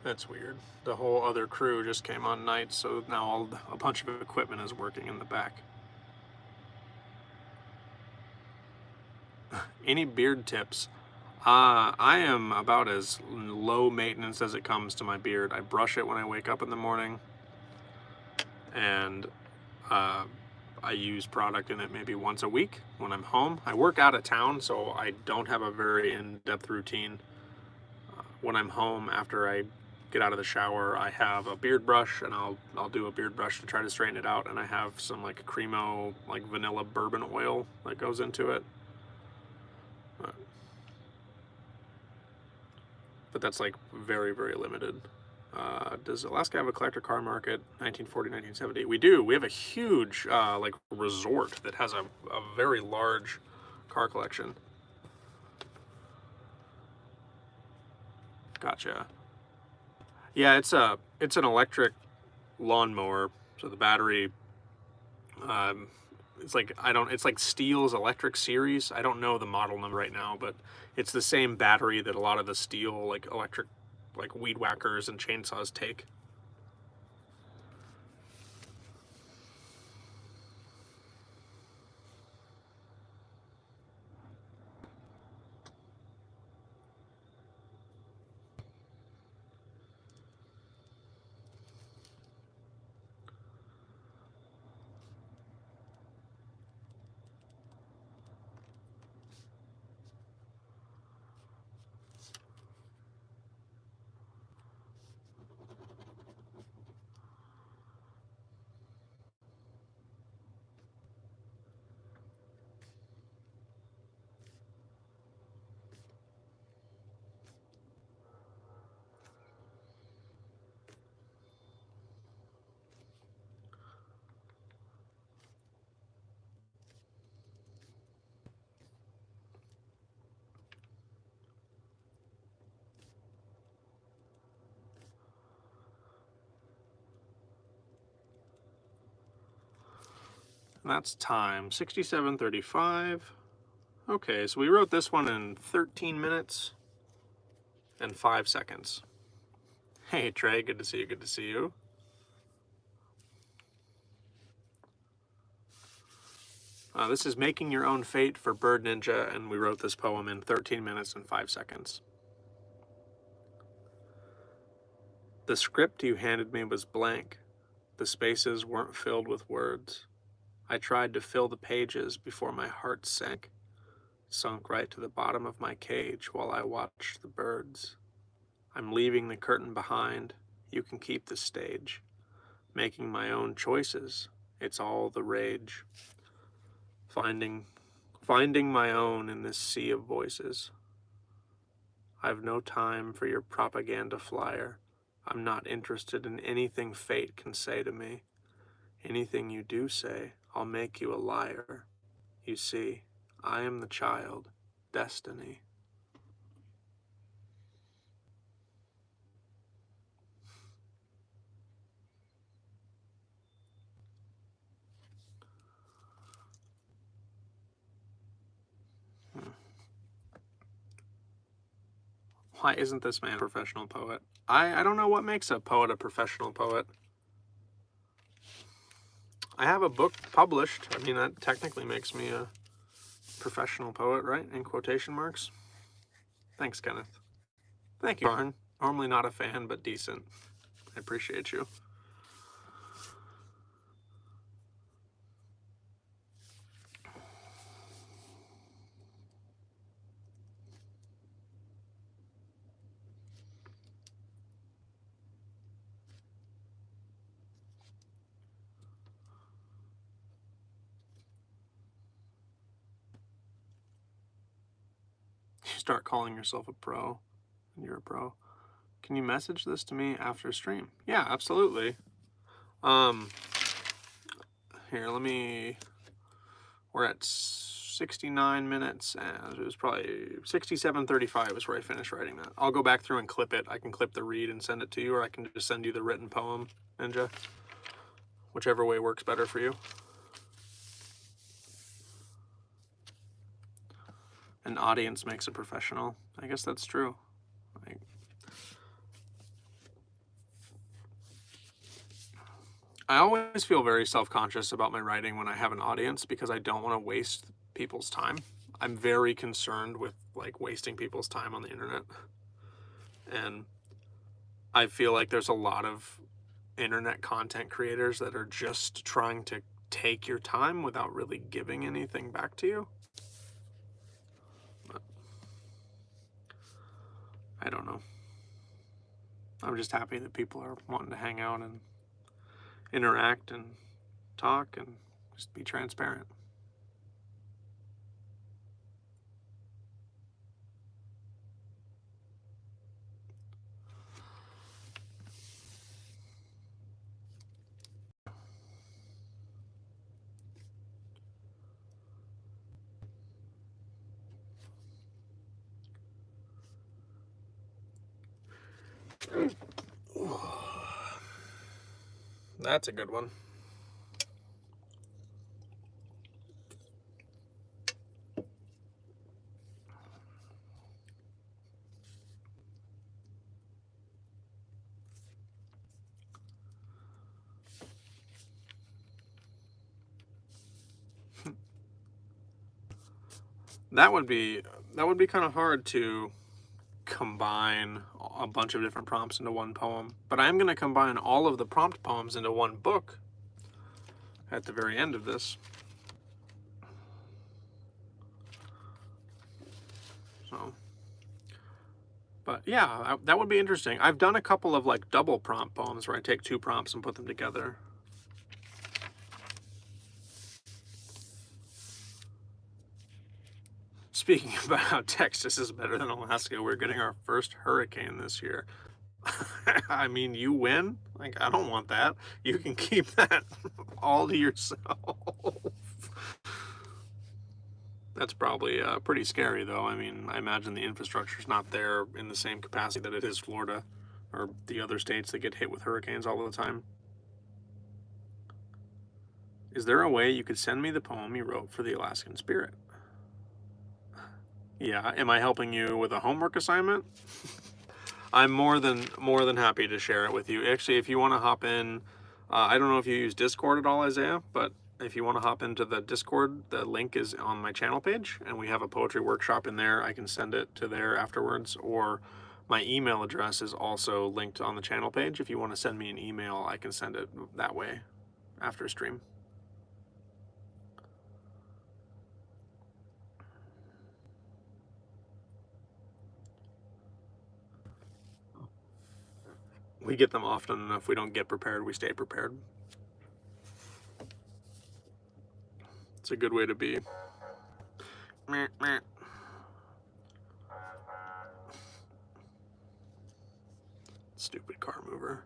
That's weird. The whole other crew just came on night, so now a bunch of equipment is working in the back. Any beard tips? I am about as low maintenance as it comes to my beard. I brush it when I wake up in the morning, and I use product in it maybe once a week when I'm home. I work out of town, so I don't have a very in-depth routine. When I'm home, after I get out of the shower, I have a beard brush, and I'll do a beard brush to try to straighten it out, and I have some like Cremo, like vanilla bourbon oil that goes into it. But that's like very, very limited. Does Alaska have a collector car market, 1940, 1970? We do. We have a huge like resort that has a very large car collection. Gotcha. Yeah, it's an electric lawnmower, so the battery, it's like Stihl's electric series. I don't know the model number right now, but it's the same battery that a lot of the Stihl like electric like weed whackers and chainsaws take. And that's time, 67:35. Okay, so we wrote this one in 13 minutes and 5 seconds. Hey Trey, good to see you, good to see you. This is Making Your Own Fate for Bird Ninja, and we wrote this poem in 13 minutes and 5 seconds. The script you handed me was blank. The spaces weren't filled with words. I tried to fill the pages before my heart sank, sunk right to the bottom of my cage while I watched the birds. I'm leaving the curtain behind. You can keep the stage. Making my own choices. It's all the rage. Finding my own in this sea of voices. I've no time for your propaganda flyer. I'm not interested in anything fate can say to me. Anything you do say, I'll make you a liar. You see, I am the child, destiny. Why isn't this man a professional poet? I don't know what makes a poet a professional poet. I have a book published. I mean, that technically makes me a professional poet, right? In quotation marks. Thanks, Kenneth. Thank you, Barn. Normally not a fan, but decent. I appreciate you. You start calling yourself a pro, and you're a pro. Can you message this to me after stream? Yeah, absolutely. Here, we're at 69 minutes, and it was probably 67:35 is where I finished writing that. I'll go back through and clip it. I can clip the read and send it to you, or I can just send you the written poem, Ninja. Whichever way works better for you. An audience makes a professional. I guess that's true. I always feel very self-conscious about my writing when I have an audience because I don't want to waste people's time. I'm very concerned with like wasting people's time on the internet. And I feel like there's a lot of internet content creators that are just trying to take your time without really giving anything back to you. But I don't know. I'm just happy that people are wanting to hang out and interact and talk and just be transparent. That's a good one. That would be kind of hard to combine a bunch of different prompts into one poem, but I'm going to combine all of the prompt poems into one book at the very end of this. So, but yeah, that would be interesting. I've done a couple of like double prompt poems where I take two prompts and put them together. Speaking about how Texas is better than Alaska, we're getting our first hurricane this year. I mean, you win? Like, I don't want that. You can keep that all to yourself. That's probably pretty scary, though. I mean, I imagine the infrastructure's not there in the same capacity that it is Florida or the other states that get hit with hurricanes all the time. Is there a way you could send me the poem you wrote for the Alaskan Spirit? Yeah, am I helping you with a homework assignment? I'm more than happy to share it with you. Actually, if you want to hop in, I don't know if you use Discord at all, Isaiah, but if you want to hop into the Discord, the link is on my channel page, and we have a poetry workshop in there. I can send it to there afterwards, or my email address is also linked on the channel page. If you want to send me an email, I can send it that way after stream. We get them often enough. We don't get prepared, we stay prepared. It's a good way to be. Meh, meh. Stupid car mover.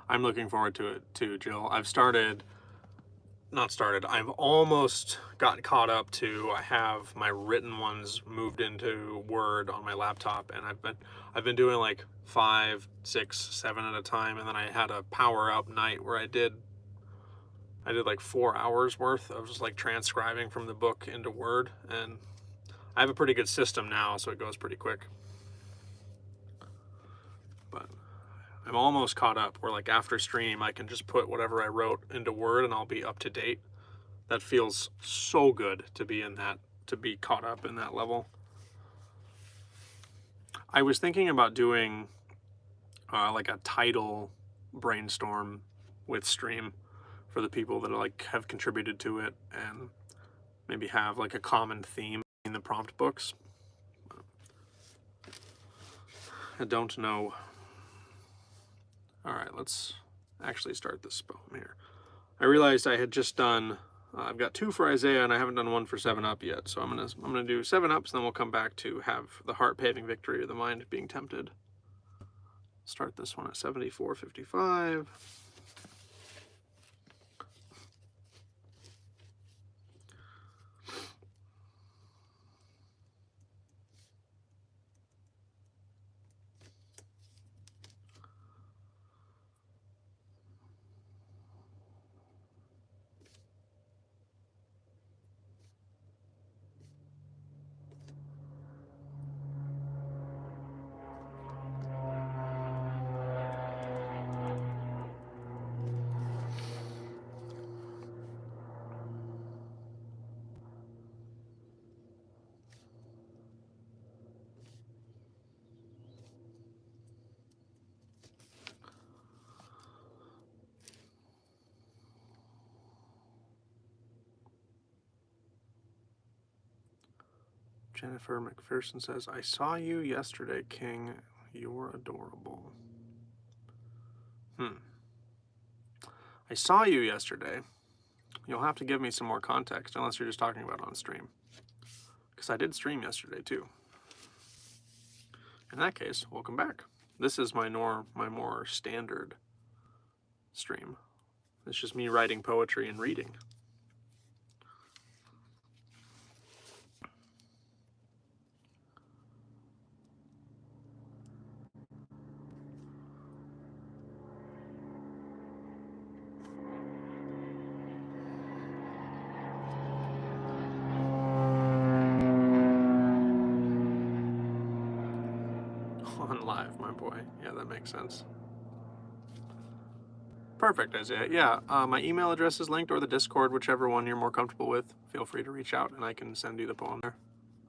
I'm looking forward to it too, Jill. I've almost got caught up to, I have my written ones moved into Word on my laptop, and I've been doing like 5, 6, 7 at a time, and then I had a power up night where I did like 4 hours worth of just like transcribing from the book into Word, and I have a pretty good system now, so it goes pretty quick. But I'm almost caught up where like after stream I can just put whatever I wrote into Word and I'll be up to date. That feels so good to be in that, to be caught up in that level. I was thinking about doing like a title brainstorm with stream for the people that are like have contributed to it, and maybe have like a common theme in the prompt books. I don't know. All right, let's actually start this poem here. I realized I had just done, I've got 2 for Isaiah, and I haven't done 1 for 7 Up yet. So I'm gonna do 7 Ups, then we'll come back to have the heart paving victory or the mind being tempted. Start this one at 74:55. Jennifer McPherson says, I saw you yesterday, King. You're adorable. I saw you yesterday. You'll have to give me some more context, unless you're just talking about on stream. Because I did stream yesterday too. In that case, welcome back. This is my more standard stream. It's just me writing poetry and reading. On live, my boy. Yeah, that makes sense. Perfect, Isaiah. Yeah, my email address is linked, or the Discord, whichever one you're more comfortable with. Feel free to reach out and I can send you the poem there.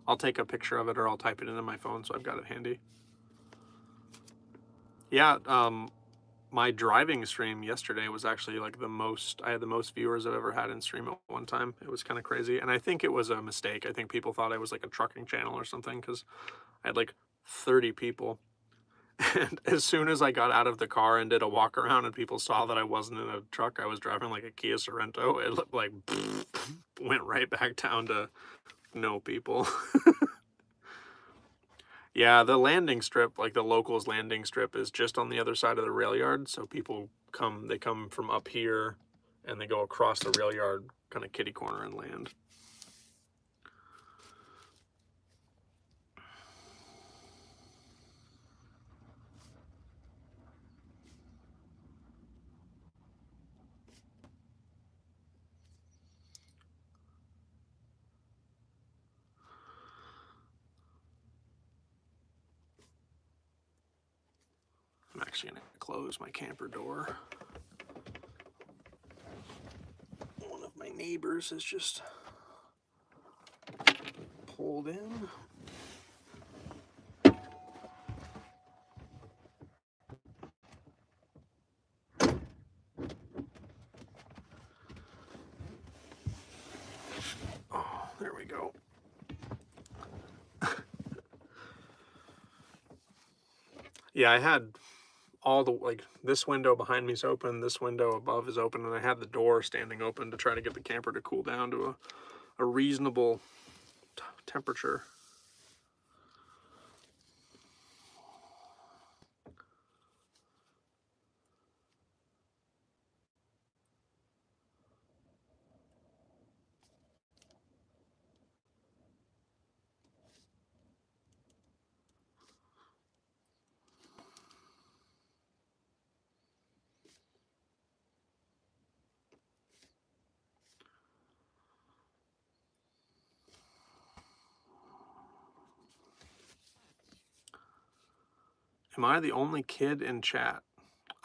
I'll take a picture of it or I'll type it into my phone so I've got it handy. Yeah, my driving stream yesterday was actually like I had the most viewers I've ever had in stream at one time. It was kind of crazy. And I think it was a mistake. I think people thought I was like a trucking channel or something, because I had like 30 people. And as soon as I got out of the car and did a walk around and people saw that I wasn't in a truck, I was driving like a Kia Sorento, it looked like went right back down to no people. Yeah, the landing strip, like the locals landing strip, is just on the other side of the rail yard. So people come from up here and they go across the rail yard, kind of kitty corner, and land. I'm actually going to close my camper door. One of my neighbors is just pulled in. Oh, there we go. Yeah, I had all the, like, this window behind me is open, this window above is open, and I had the door standing open to try to get the camper to cool down to a reasonable temperature. Am I the only kid in chat?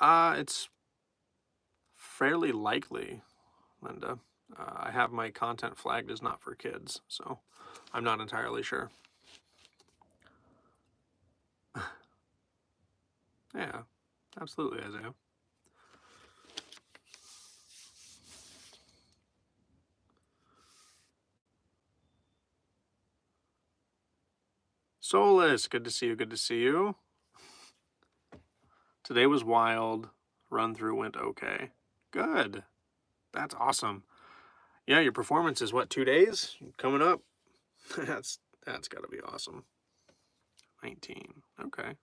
It's fairly likely, Linda. I have my content flagged as not for kids, so I'm not entirely sure. Yeah, absolutely, Isaiah. Solus, good to see you, good to see you. Today was wild. Run through went okay. Good. That's awesome. Yeah, your performance is what, 2 days coming up? that's gotta be awesome. 19. Okay.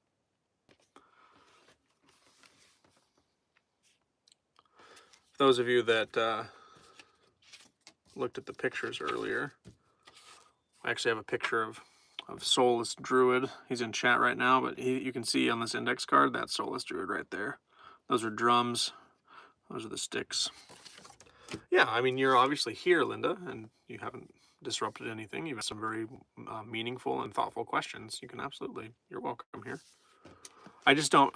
For those of you that looked at the pictures earlier, I actually have a picture of Soulless Druid. He's in chat right now, but you can see on this index card, that's Soulless Druid right there. Those are drums. Those are the sticks. Yeah, I mean, you're obviously here, Linda, and you haven't disrupted anything. You've had some very meaningful and thoughtful questions. You can absolutely, you're welcome here. I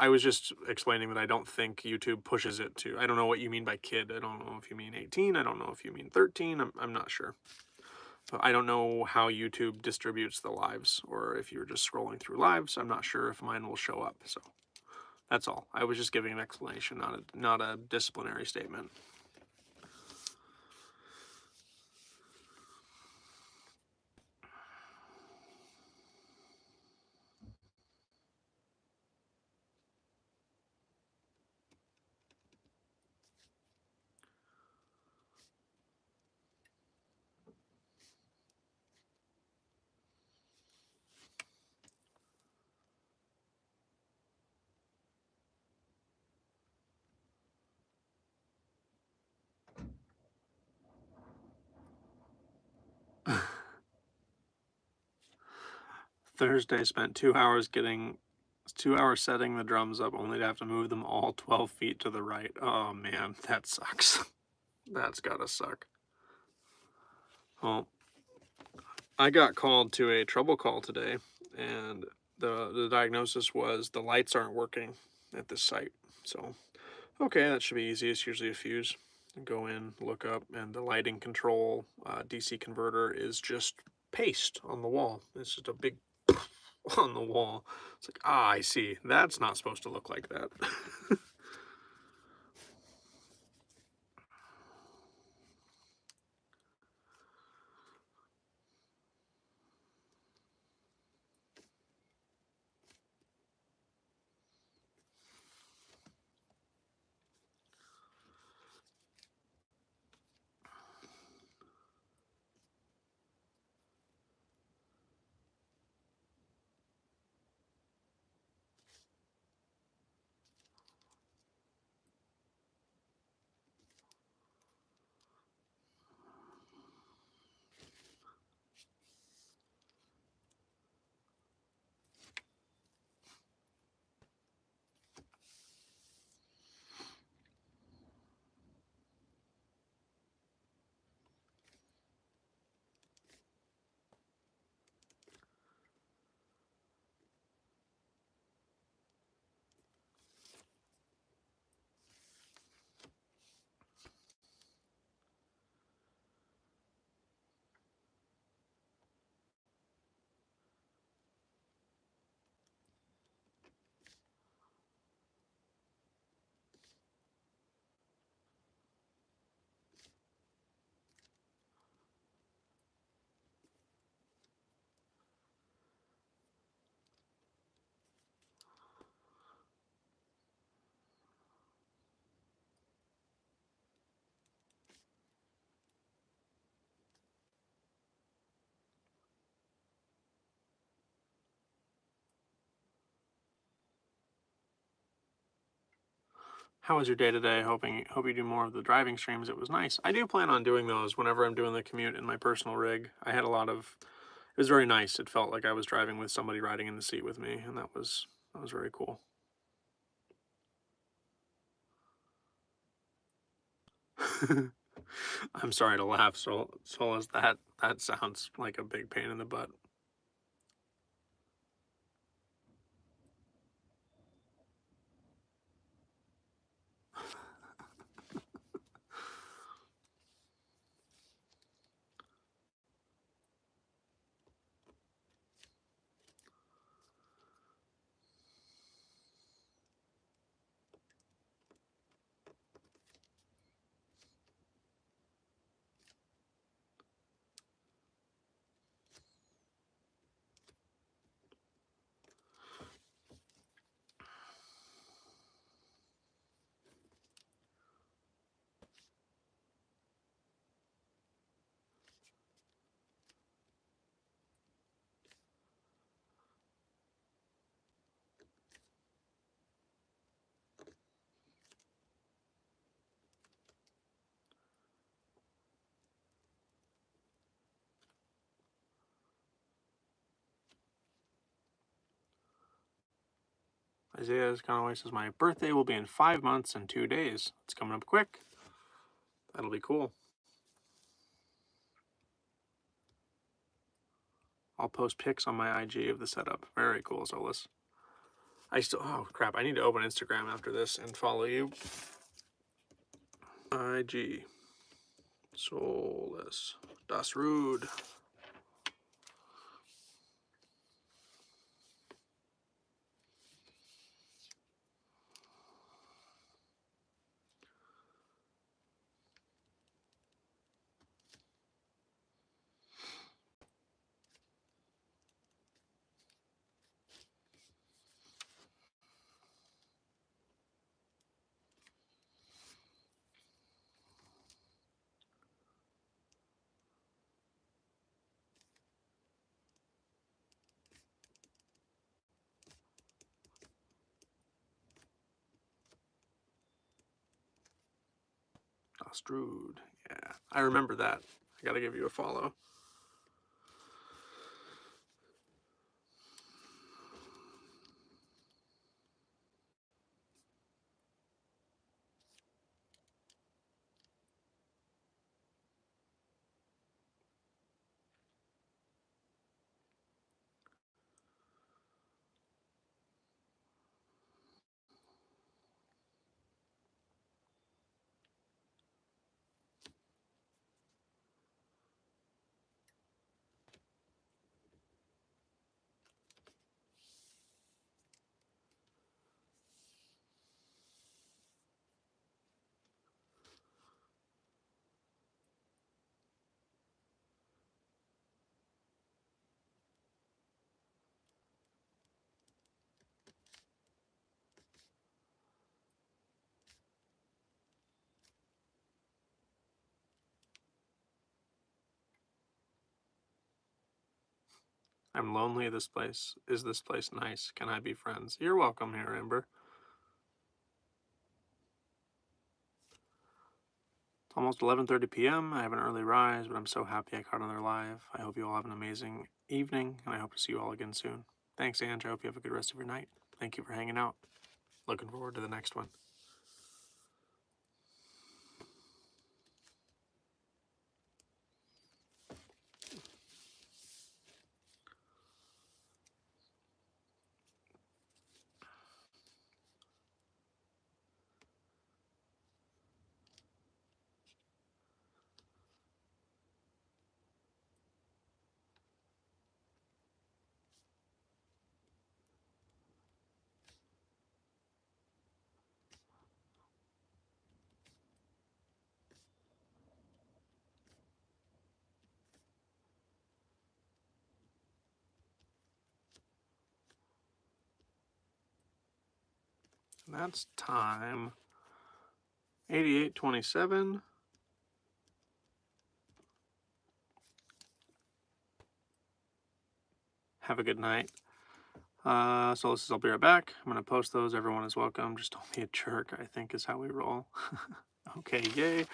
was just explaining that I don't think YouTube pushes it to, I don't know what you mean by kid. I don't know if you mean 18. I don't know if you mean 13. I'm not sure. So I don't know how YouTube distributes the lives, or if you're just scrolling through lives. I'm not sure if mine will show up. So that's all. I was just giving an explanation, not a disciplinary statement. Thursday spent 2 hours setting the drums up, only to have to move them all 12 feet to the right. Oh man, that sucks. That's gotta suck. Well, I got called to a trouble call today, and the diagnosis was the lights aren't working at this site. So, okay, that should be easy. It's usually a fuse. Go in, look up, and the lighting control DC converter is just paste on the wall. It's just a big on the wall. It's like, I see. That's not supposed to look like that. How was your day today? Hope you do more of the driving streams. It was nice. I do plan on doing those whenever I'm doing the commute in my personal rig. I had a lot of. It was very nice. It felt like I was driving with somebody riding in the seat with me, and that was very cool. I'm sorry to laugh, Solus. That sounds like a big pain in the butt. Isaiah Conway says my birthday will be in 5 months and 2 days. It's coming up quick. That'll be cool. I'll post pics on my IG of the setup. Very cool, Solus. Oh crap, I need to open Instagram after this and follow you. IG. Solus. Das Rude. Das Rude. Yeah, I remember that. I gotta give you a follow. I'm lonely. This place nice? Can I be friends? You're welcome here, Amber. It's almost 11:30 p.m. I have an early rise, but I'm so happy I caught another live. I hope you all have an amazing evening, and I hope to see you all again soon. Thanks, Ange. I hope you have a good rest of your night. Thank you for hanging out. Looking forward to the next one. And that's time 88:27. Have a good night. So I'll be right back. I'm going to post those. Everyone is welcome. Just don't be a jerk, I think is how we roll. Okay, yay.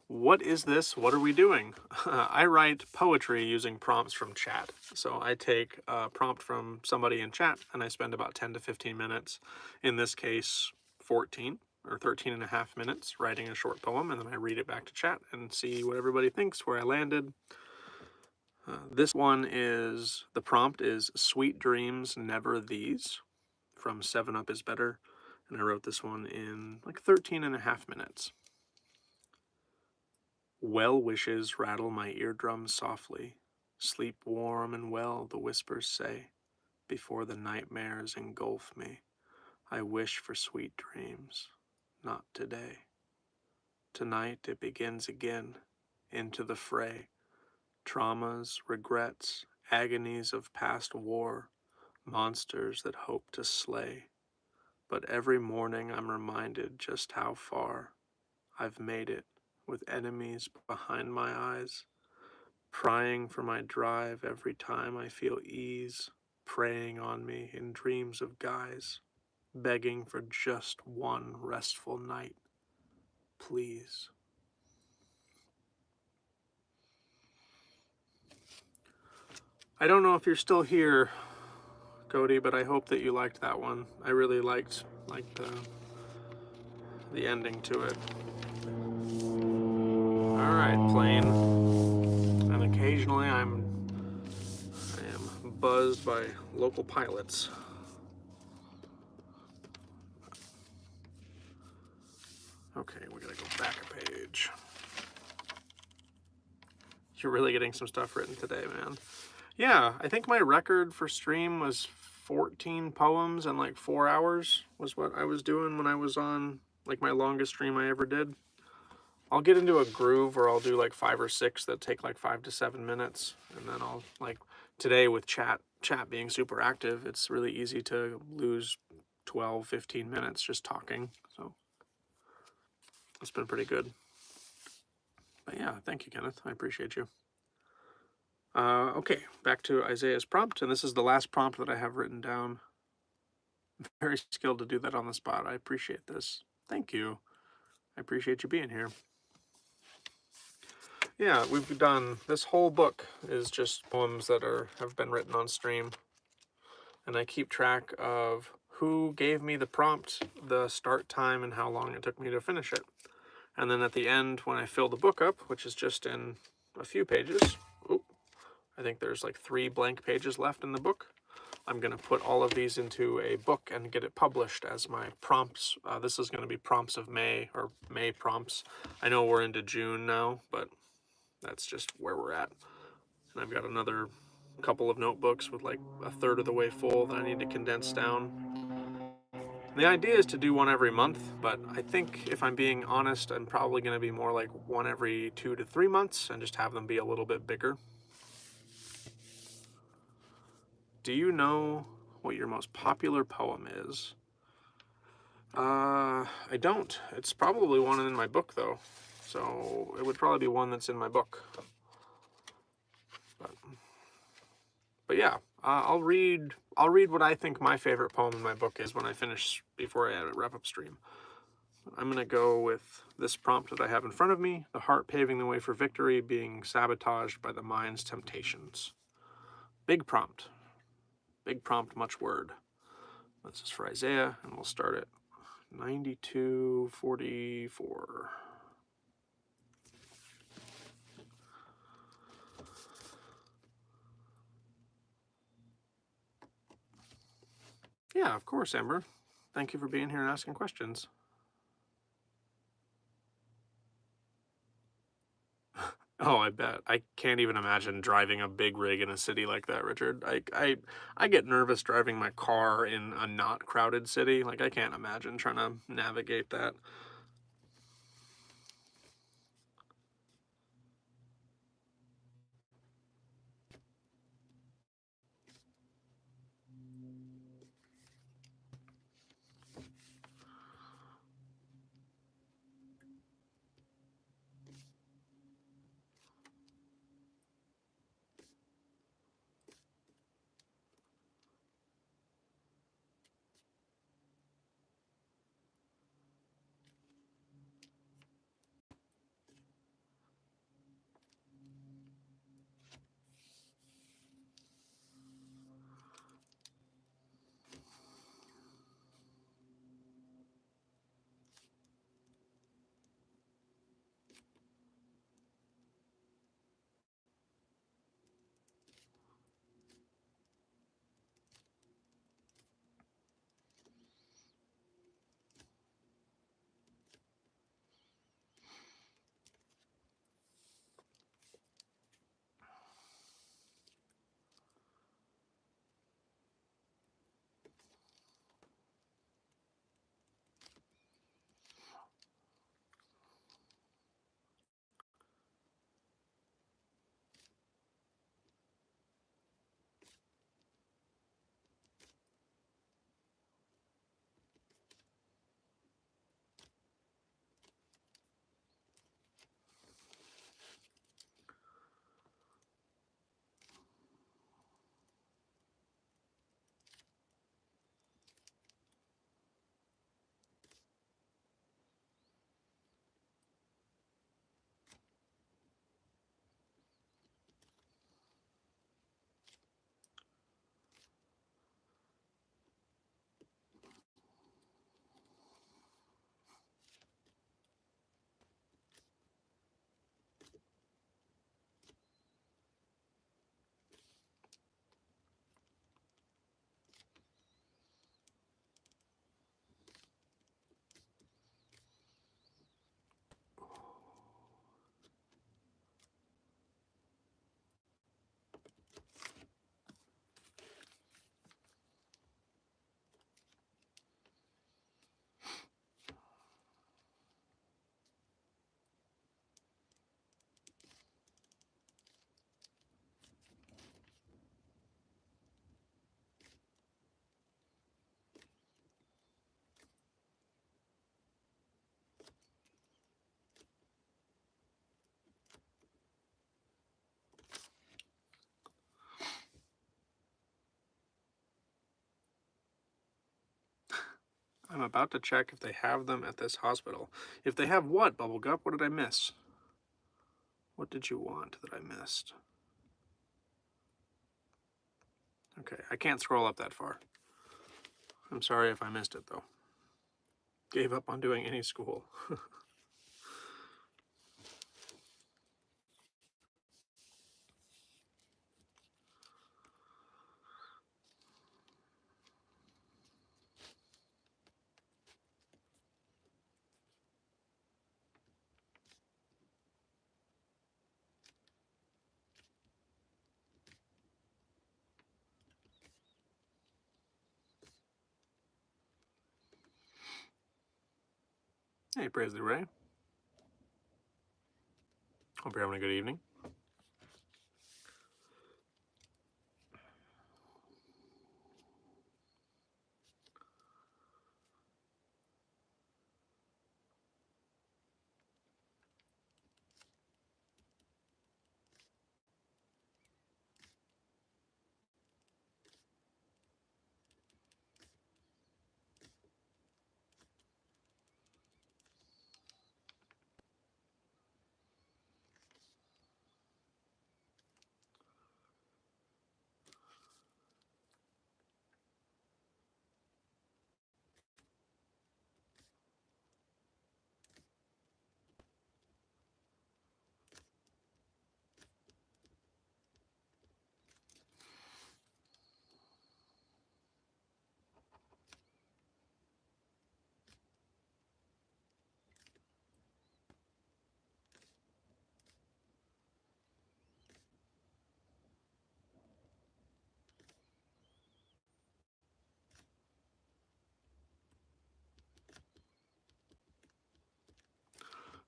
What is this? What are we doing? I write poetry using prompts from chat. So I take a prompt from somebody in chat and I spend about 10 to 15 minutes, in this case 14 or 13 and a half minutes, writing a short poem, and then I read it back to chat and see what everybody thinks, where I landed. This one is, the prompt is Sweet Dreams, Never These, from 7 Up Is Better, and I wrote this one in like 13 and a half minutes. Well wishes rattle my eardrums softly. Sleep warm and well, the whispers say. Before the nightmares engulf me, I wish for sweet dreams. Not today. Tonight it begins again, into the fray. Traumas, regrets, agonies of past war, monsters that hope to slay. But every morning I'm reminded just how far I've made it, with enemies behind my eyes, prying for my drive every time I feel ease, preying on me in dreams of guise, begging for just one restful night, please. I don't know if you're still here, Cody, but I hope that you liked that one. I really liked the ending to it. All right, plane. And occasionally I am buzzed by local pilots. Okay, we gotta go back a page. You're really getting some stuff written today, man. Yeah, I think my record for stream was 14 poems and like 4 hours was what I was doing when I was on like my longest stream I ever did. I'll get into a groove where I'll do like 5 or 6 that take like 5 to 7 minutes, and then I'll like, today with chat being super active, it's really easy to lose 12, 15 minutes just talking. So it's been pretty good. But yeah, thank you, Kenneth. I appreciate you. Okay, back to Isaiah's prompt, and this is the last prompt that I have written down. Very skilled to do that on the spot. I appreciate this. Thank you. I appreciate you being here. Yeah, we've done, this whole book is just poems that have been written on stream, and I keep track of who gave me the prompt, the start time, and how long it took me to finish it. And then at the end, when I fill the book up, which is just in a few pages, I think there's like 3 blank pages left in the book, I'm going to put all of these into a book and get it published as my prompts. This is going to be prompts of May, or May prompts. I know we're into June now, but that's just where we're at. And I've got another couple of notebooks with like a third of the way full that I need to condense down. The idea is to do one every month, but I think if I'm being honest, I'm probably going to be more like one every 2 to 3 months and just have them be a little bit bigger. Do you know what your most popular poem is? I don't. It's probably one in my book, though. So it would probably be one that's in my book. But yeah, I'll read what I think my favorite poem in my book is when I finish, before I wrap up stream. I'm going to go with this prompt that I have in front of me, the heart paving the way for victory, being sabotaged by the mind's temptations. Big prompt, much word. This is for Isaiah, and we'll start at 92:44. Yeah, of course, Amber. Thank you for being here and asking questions. Oh, I bet. I can't even imagine driving a big rig in a city like that, Richard. I get nervous driving my car in a not crowded city. Like, I can't imagine trying to navigate that. I'm about to check if they have them at this hospital. If they have what, Bubblegup? What did I miss? What did you want that I missed? Okay, I can't scroll up that far. I'm sorry if I missed it, though. Gave up on doing any school. Hey, Praise the Ray. Hope you're having a good evening.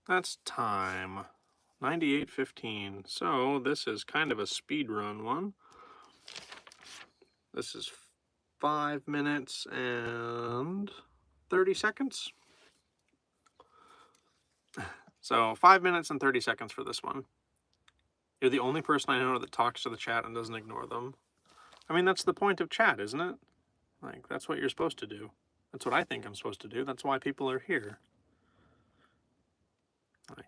That's time. 98:15. So this is kind of a speed run one. This is 5 minutes and 30 seconds. So 5 minutes and 30 seconds for this one. You're the only person I know that talks to the chat and doesn't ignore them. I mean, that's the point of chat, isn't it? Like, that's what you're supposed to do. That's what I think I'm supposed to do. That's why people are here. Like,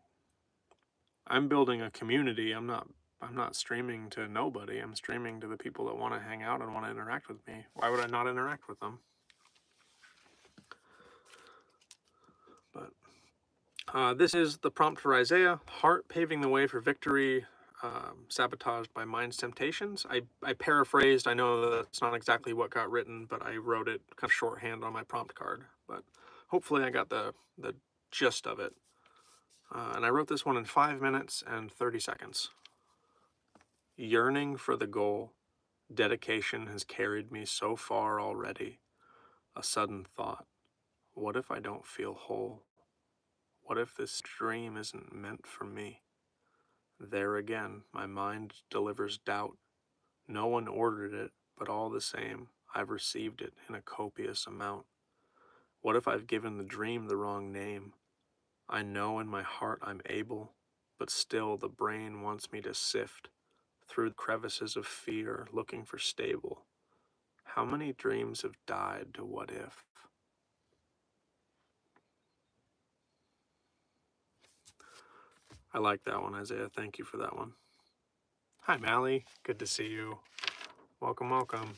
I'm building a community. I'm not streaming to nobody. I'm streaming to the people that want to hang out and want to interact with me. Why would I not interact with them? But this is the prompt for Isaiah. Heart paving the way for victory, sabotaged by mind's temptations. I paraphrased. I know that's not exactly what got written, but I wrote it kind of shorthand on my prompt card. But hopefully I got the gist of it. And I wrote this one in 5 minutes and 30 seconds. Yearning for the goal, dedication has carried me so far already. A sudden thought, what if I don't feel whole? What if this dream isn't meant for me? There again, my mind delivers doubt. No one ordered it, but all the same, I've received it in a copious amount. What if I've given the dream the wrong name? I know in my heart I'm able, but still the brain wants me to sift through the crevices of fear, looking for stable. How many dreams have died to what if? I like that one, Isaiah. Thank you for that one. Hi, Mally. Good to see you. Welcome, welcome.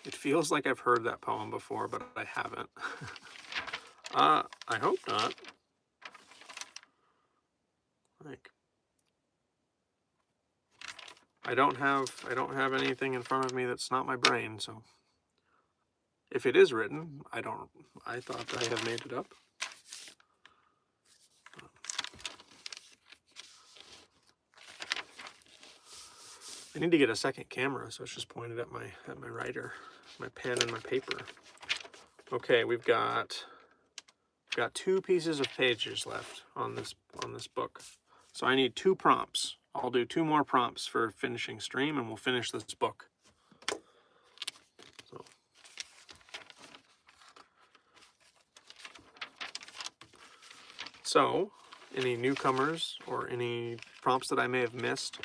It feels like I've heard that poem before, but I haven't. I hope not. Like, I don't have anything in front of me that's not my brain, so if it is written, I thought I have made it up. I need to get a second camera, so it's just pointed at my writer, my pen and my paper. Okay, we've got 2 pieces of pages left on this book. So I need 2 prompts. I'll do 2 more prompts for finishing stream and we'll finish this book. So any newcomers or any prompts that I may have missed.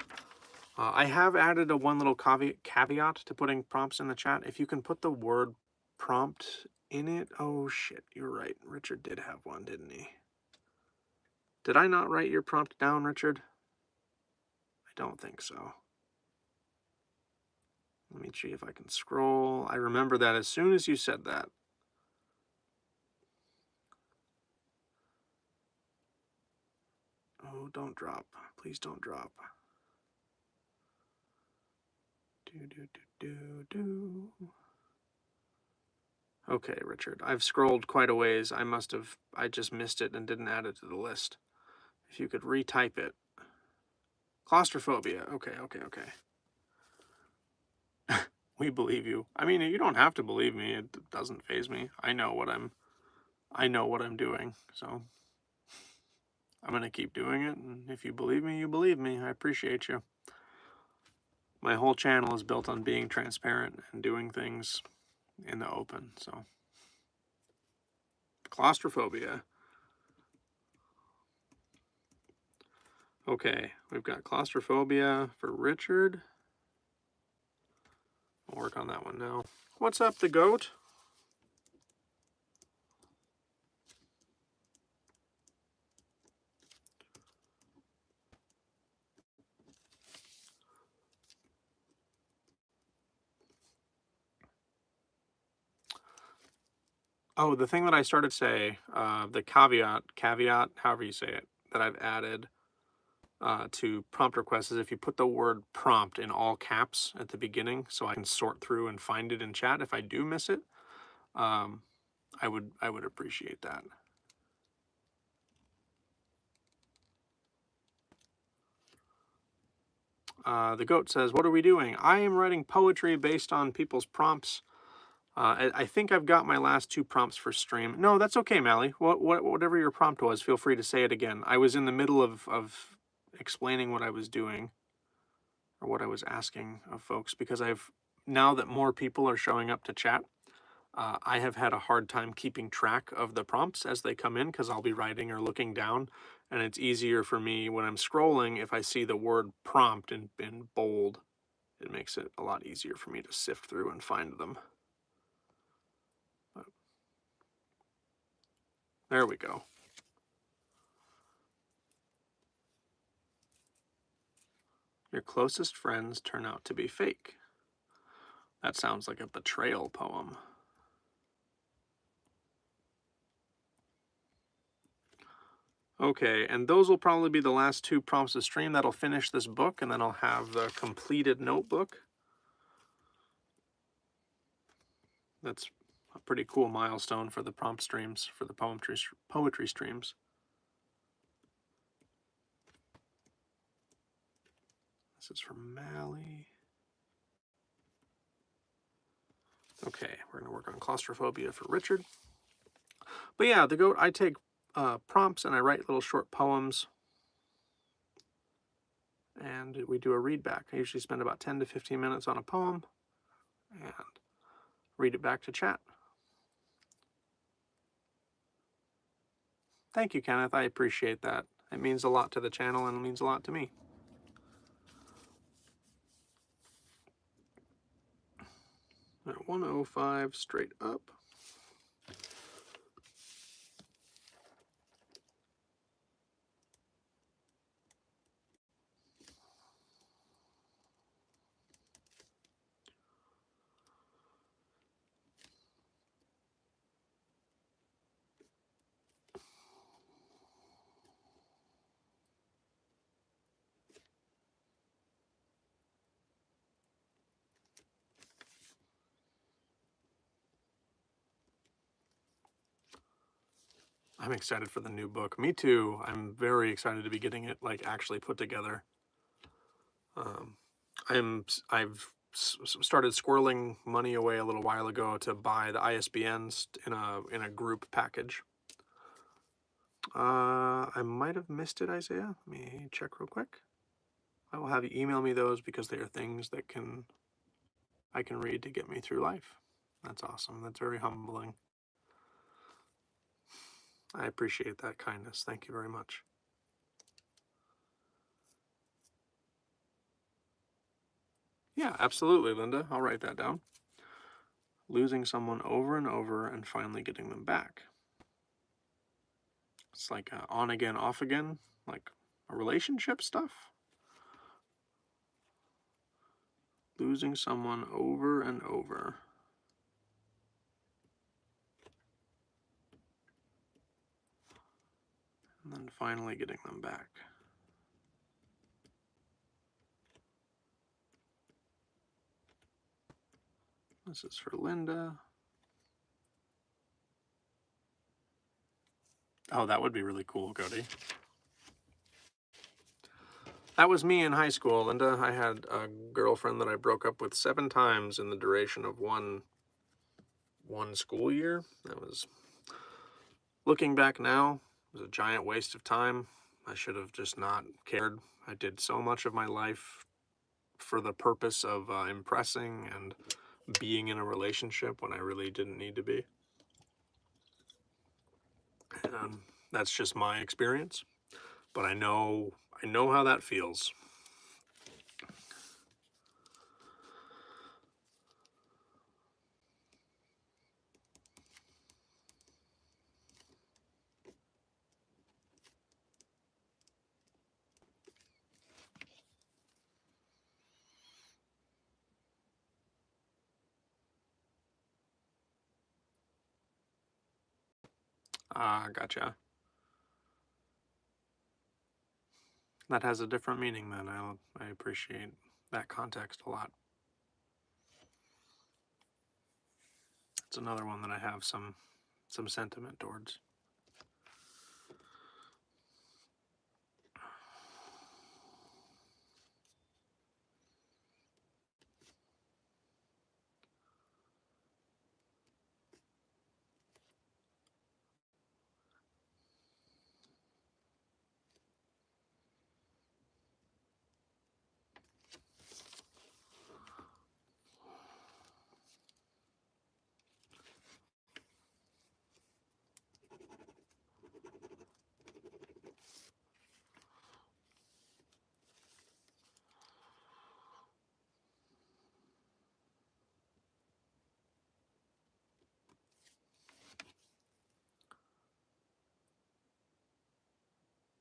I have added a one little caveat to putting prompts in the chat. If you can put the word prompt in it. Oh shit, you're right. Richard did have one, didn't he? Did I not write your prompt down, Richard? I don't think so. Let me see if I can scroll. I remember that as soon as you said that. Oh, don't drop. Please don't drop. Do. Okay, Richard. I've scrolled quite a ways. I just missed it and didn't add it to the list. If you could retype it. Claustrophobia. Okay. We believe you. I mean, you don't have to believe me. It doesn't faze me. I know what I'm doing. So I'm going to keep doing it. And if you believe me, you believe me. I appreciate you. My whole channel is built on being transparent and doing things in the open. So claustrophobia. Okay, we've got claustrophobia for Richard. I'll work on that one now. What's up, the goat? Oh, the thing that I started to say, the caveat, however you say it, that I've added to prompt requests is if you put the word prompt in all caps at the beginning, so I can sort through and find it in chat if I do miss it. I would appreciate that. The goat says, "What are we doing? I am writing poetry based on people's prompts. I think I've got my last 2 prompts for stream." No, that's okay, Mally. Whatever your prompt was, feel free to say it again. I was in the middle of explaining what I was doing or what I was asking of folks because now that more people are showing up to chat, I have had a hard time keeping track of the prompts as they come in because I'll be writing or looking down, and it's easier for me when I'm scrolling if I see the word prompt in bold. It makes it a lot easier for me to sift through and find them. But there we go. Your closest friends turn out to be fake. That sounds like a betrayal poem. Okay, and those will probably be the last 2 prompts of stream. That'll finish this book, and then I'll have the completed notebook. That's a pretty cool milestone for the prompt streams, for the poetry streams. This is from Mally. Okay, we're going to work on claustrophobia for Richard. But yeah, the goat, I take prompts and I write little short poems. And we do a read back. I usually spend about 10 to 15 minutes on a poem and read it back to chat. Thank you, Kenneth. I appreciate that. It means a lot to the channel and it means a lot to me. At 105 straight up. I'm excited for the new book. Me too. I'm very excited to be getting it like actually put together. I've started squirreling money away a little while ago to buy the ISBNs in a group package. I might have missed it, Isaiah. Let me check real quick. I will have you email me those because they are things that I can read to get me through life. That's awesome. That's very humbling. I appreciate that kindness. Thank you very much. Yeah, absolutely, Linda. I'll write that down. Losing someone over and over and finally getting them back. It's like on again, off again, like a relationship stuff. Losing someone over and over. And then finally getting them back. This is for Linda. Oh, that would be really cool, Cody. That was me in high school, Linda. I had a girlfriend that I broke up with 7 times in the duration of one school year. That was, looking back now, it was a giant waste of time. I should have just not cared. I did so much of my life for the purpose of impressing and being in a relationship when I really didn't need to be. And that's just my experience. But I know how that feels. Ah, gotcha. That has a different meaning then. I appreciate that context a lot. It's another one that I have some sentiment towards.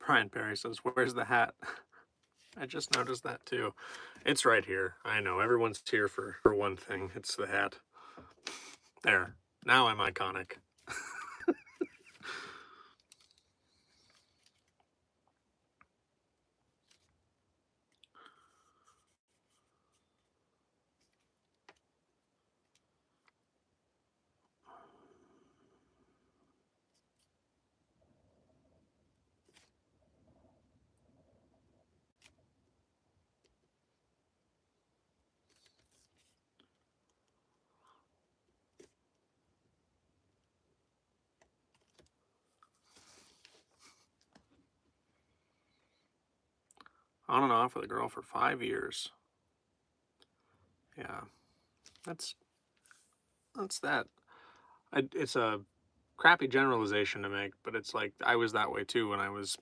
Brian Perry says, "Where's the hat?" I just noticed that too. It's right here. I know, everyone's here for one thing. It's the hat. There. Now I'm iconic. On and off with a girl for 5 years. Yeah. That's that. It's a crappy generalization to make, but it's like I was that way too when I was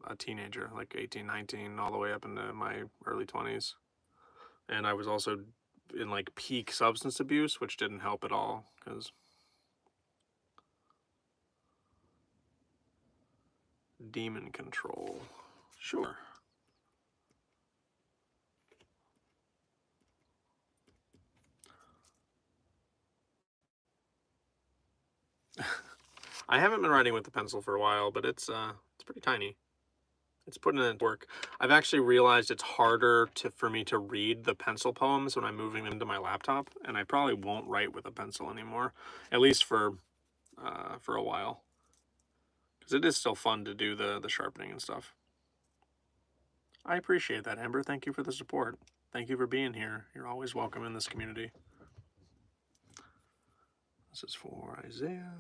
a teenager, like 18, 19, all the way up into my early 20s. And I was also in like peak substance abuse, which didn't help at all because demon control. Sure. I haven't been writing with the pencil for a while, but it's pretty tiny. It's putting in work. I've actually realized it's harder for me to read the pencil poems when I'm moving them to my laptop, and I probably won't write with a pencil anymore, at least for a while, because it is still fun to do the sharpening and stuff. I appreciate that, Amber. Thank you for the support. Thank you for being here. You're always welcome in this community. This is for Isaiah.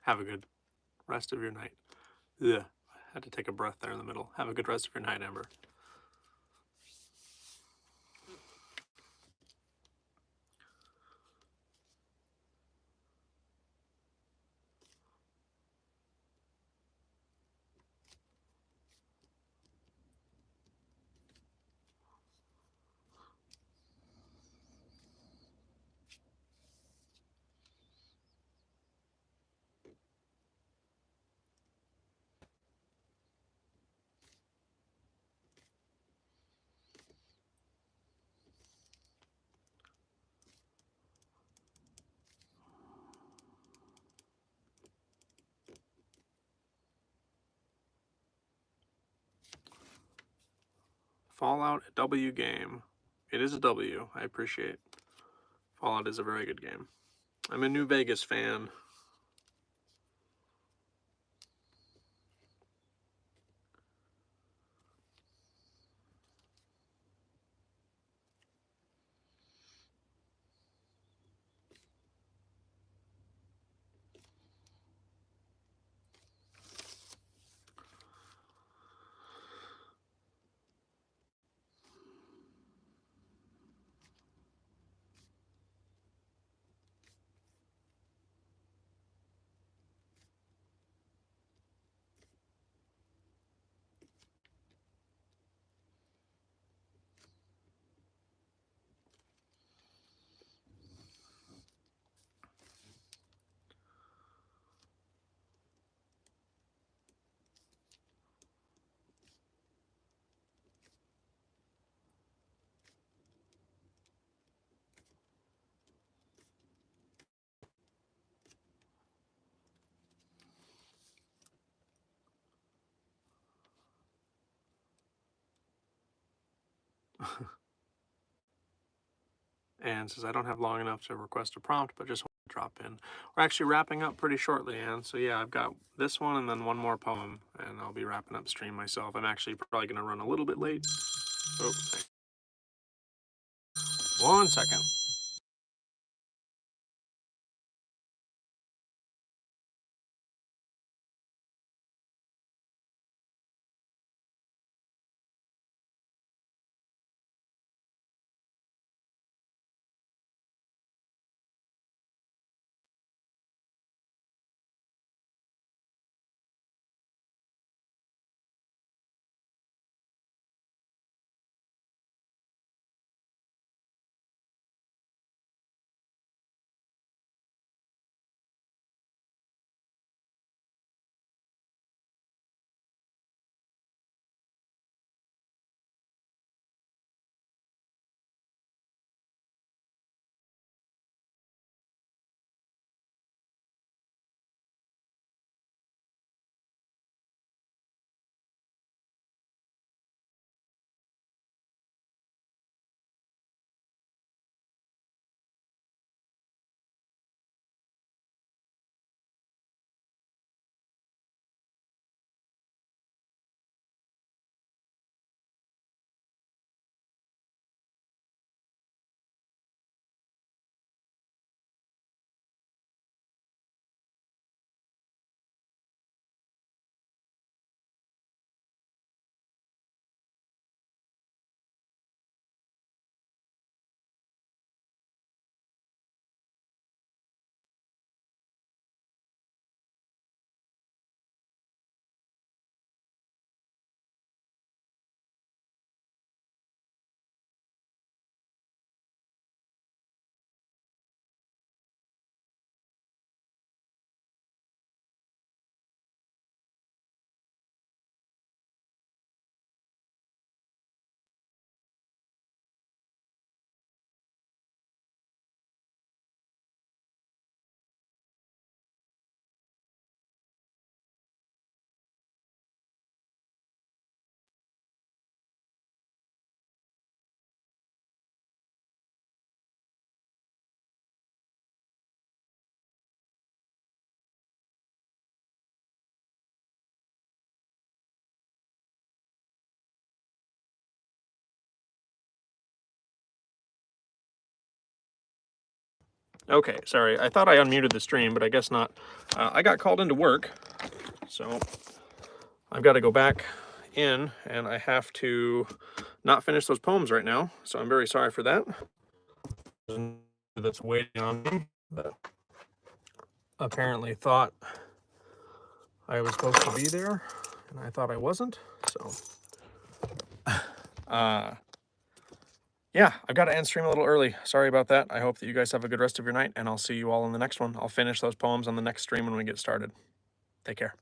Have a good rest of your night. Ugh. Had to take a breath there in the middle. Have a good rest of your night, Amber. Fallout, a W game. It is a W. I appreciate. Fallout is a very good game. I'm a New Vegas fan. Anne says, I don't have long enough to request a prompt, but just want to drop in. We're actually wrapping up pretty shortly, Anne. So yeah, I've got this one and then one more poem, and I'll be wrapping up stream myself. I'm actually probably going to run a little bit late. Oh, 1 second. Okay, sorry. I thought I unmuted the stream, but I guess not. I got called into work, so I've got to go back in, and I have to not finish those poems right now. So I'm very sorry for that. That's waiting on me, but apparently thought I was supposed to be there, and I thought I wasn't. So, yeah, I've got to end stream a little early. Sorry about that. I hope that you guys have a good rest of your night, and I'll see you all in the next one. I'll finish those poems on the next stream when we get started. Take care.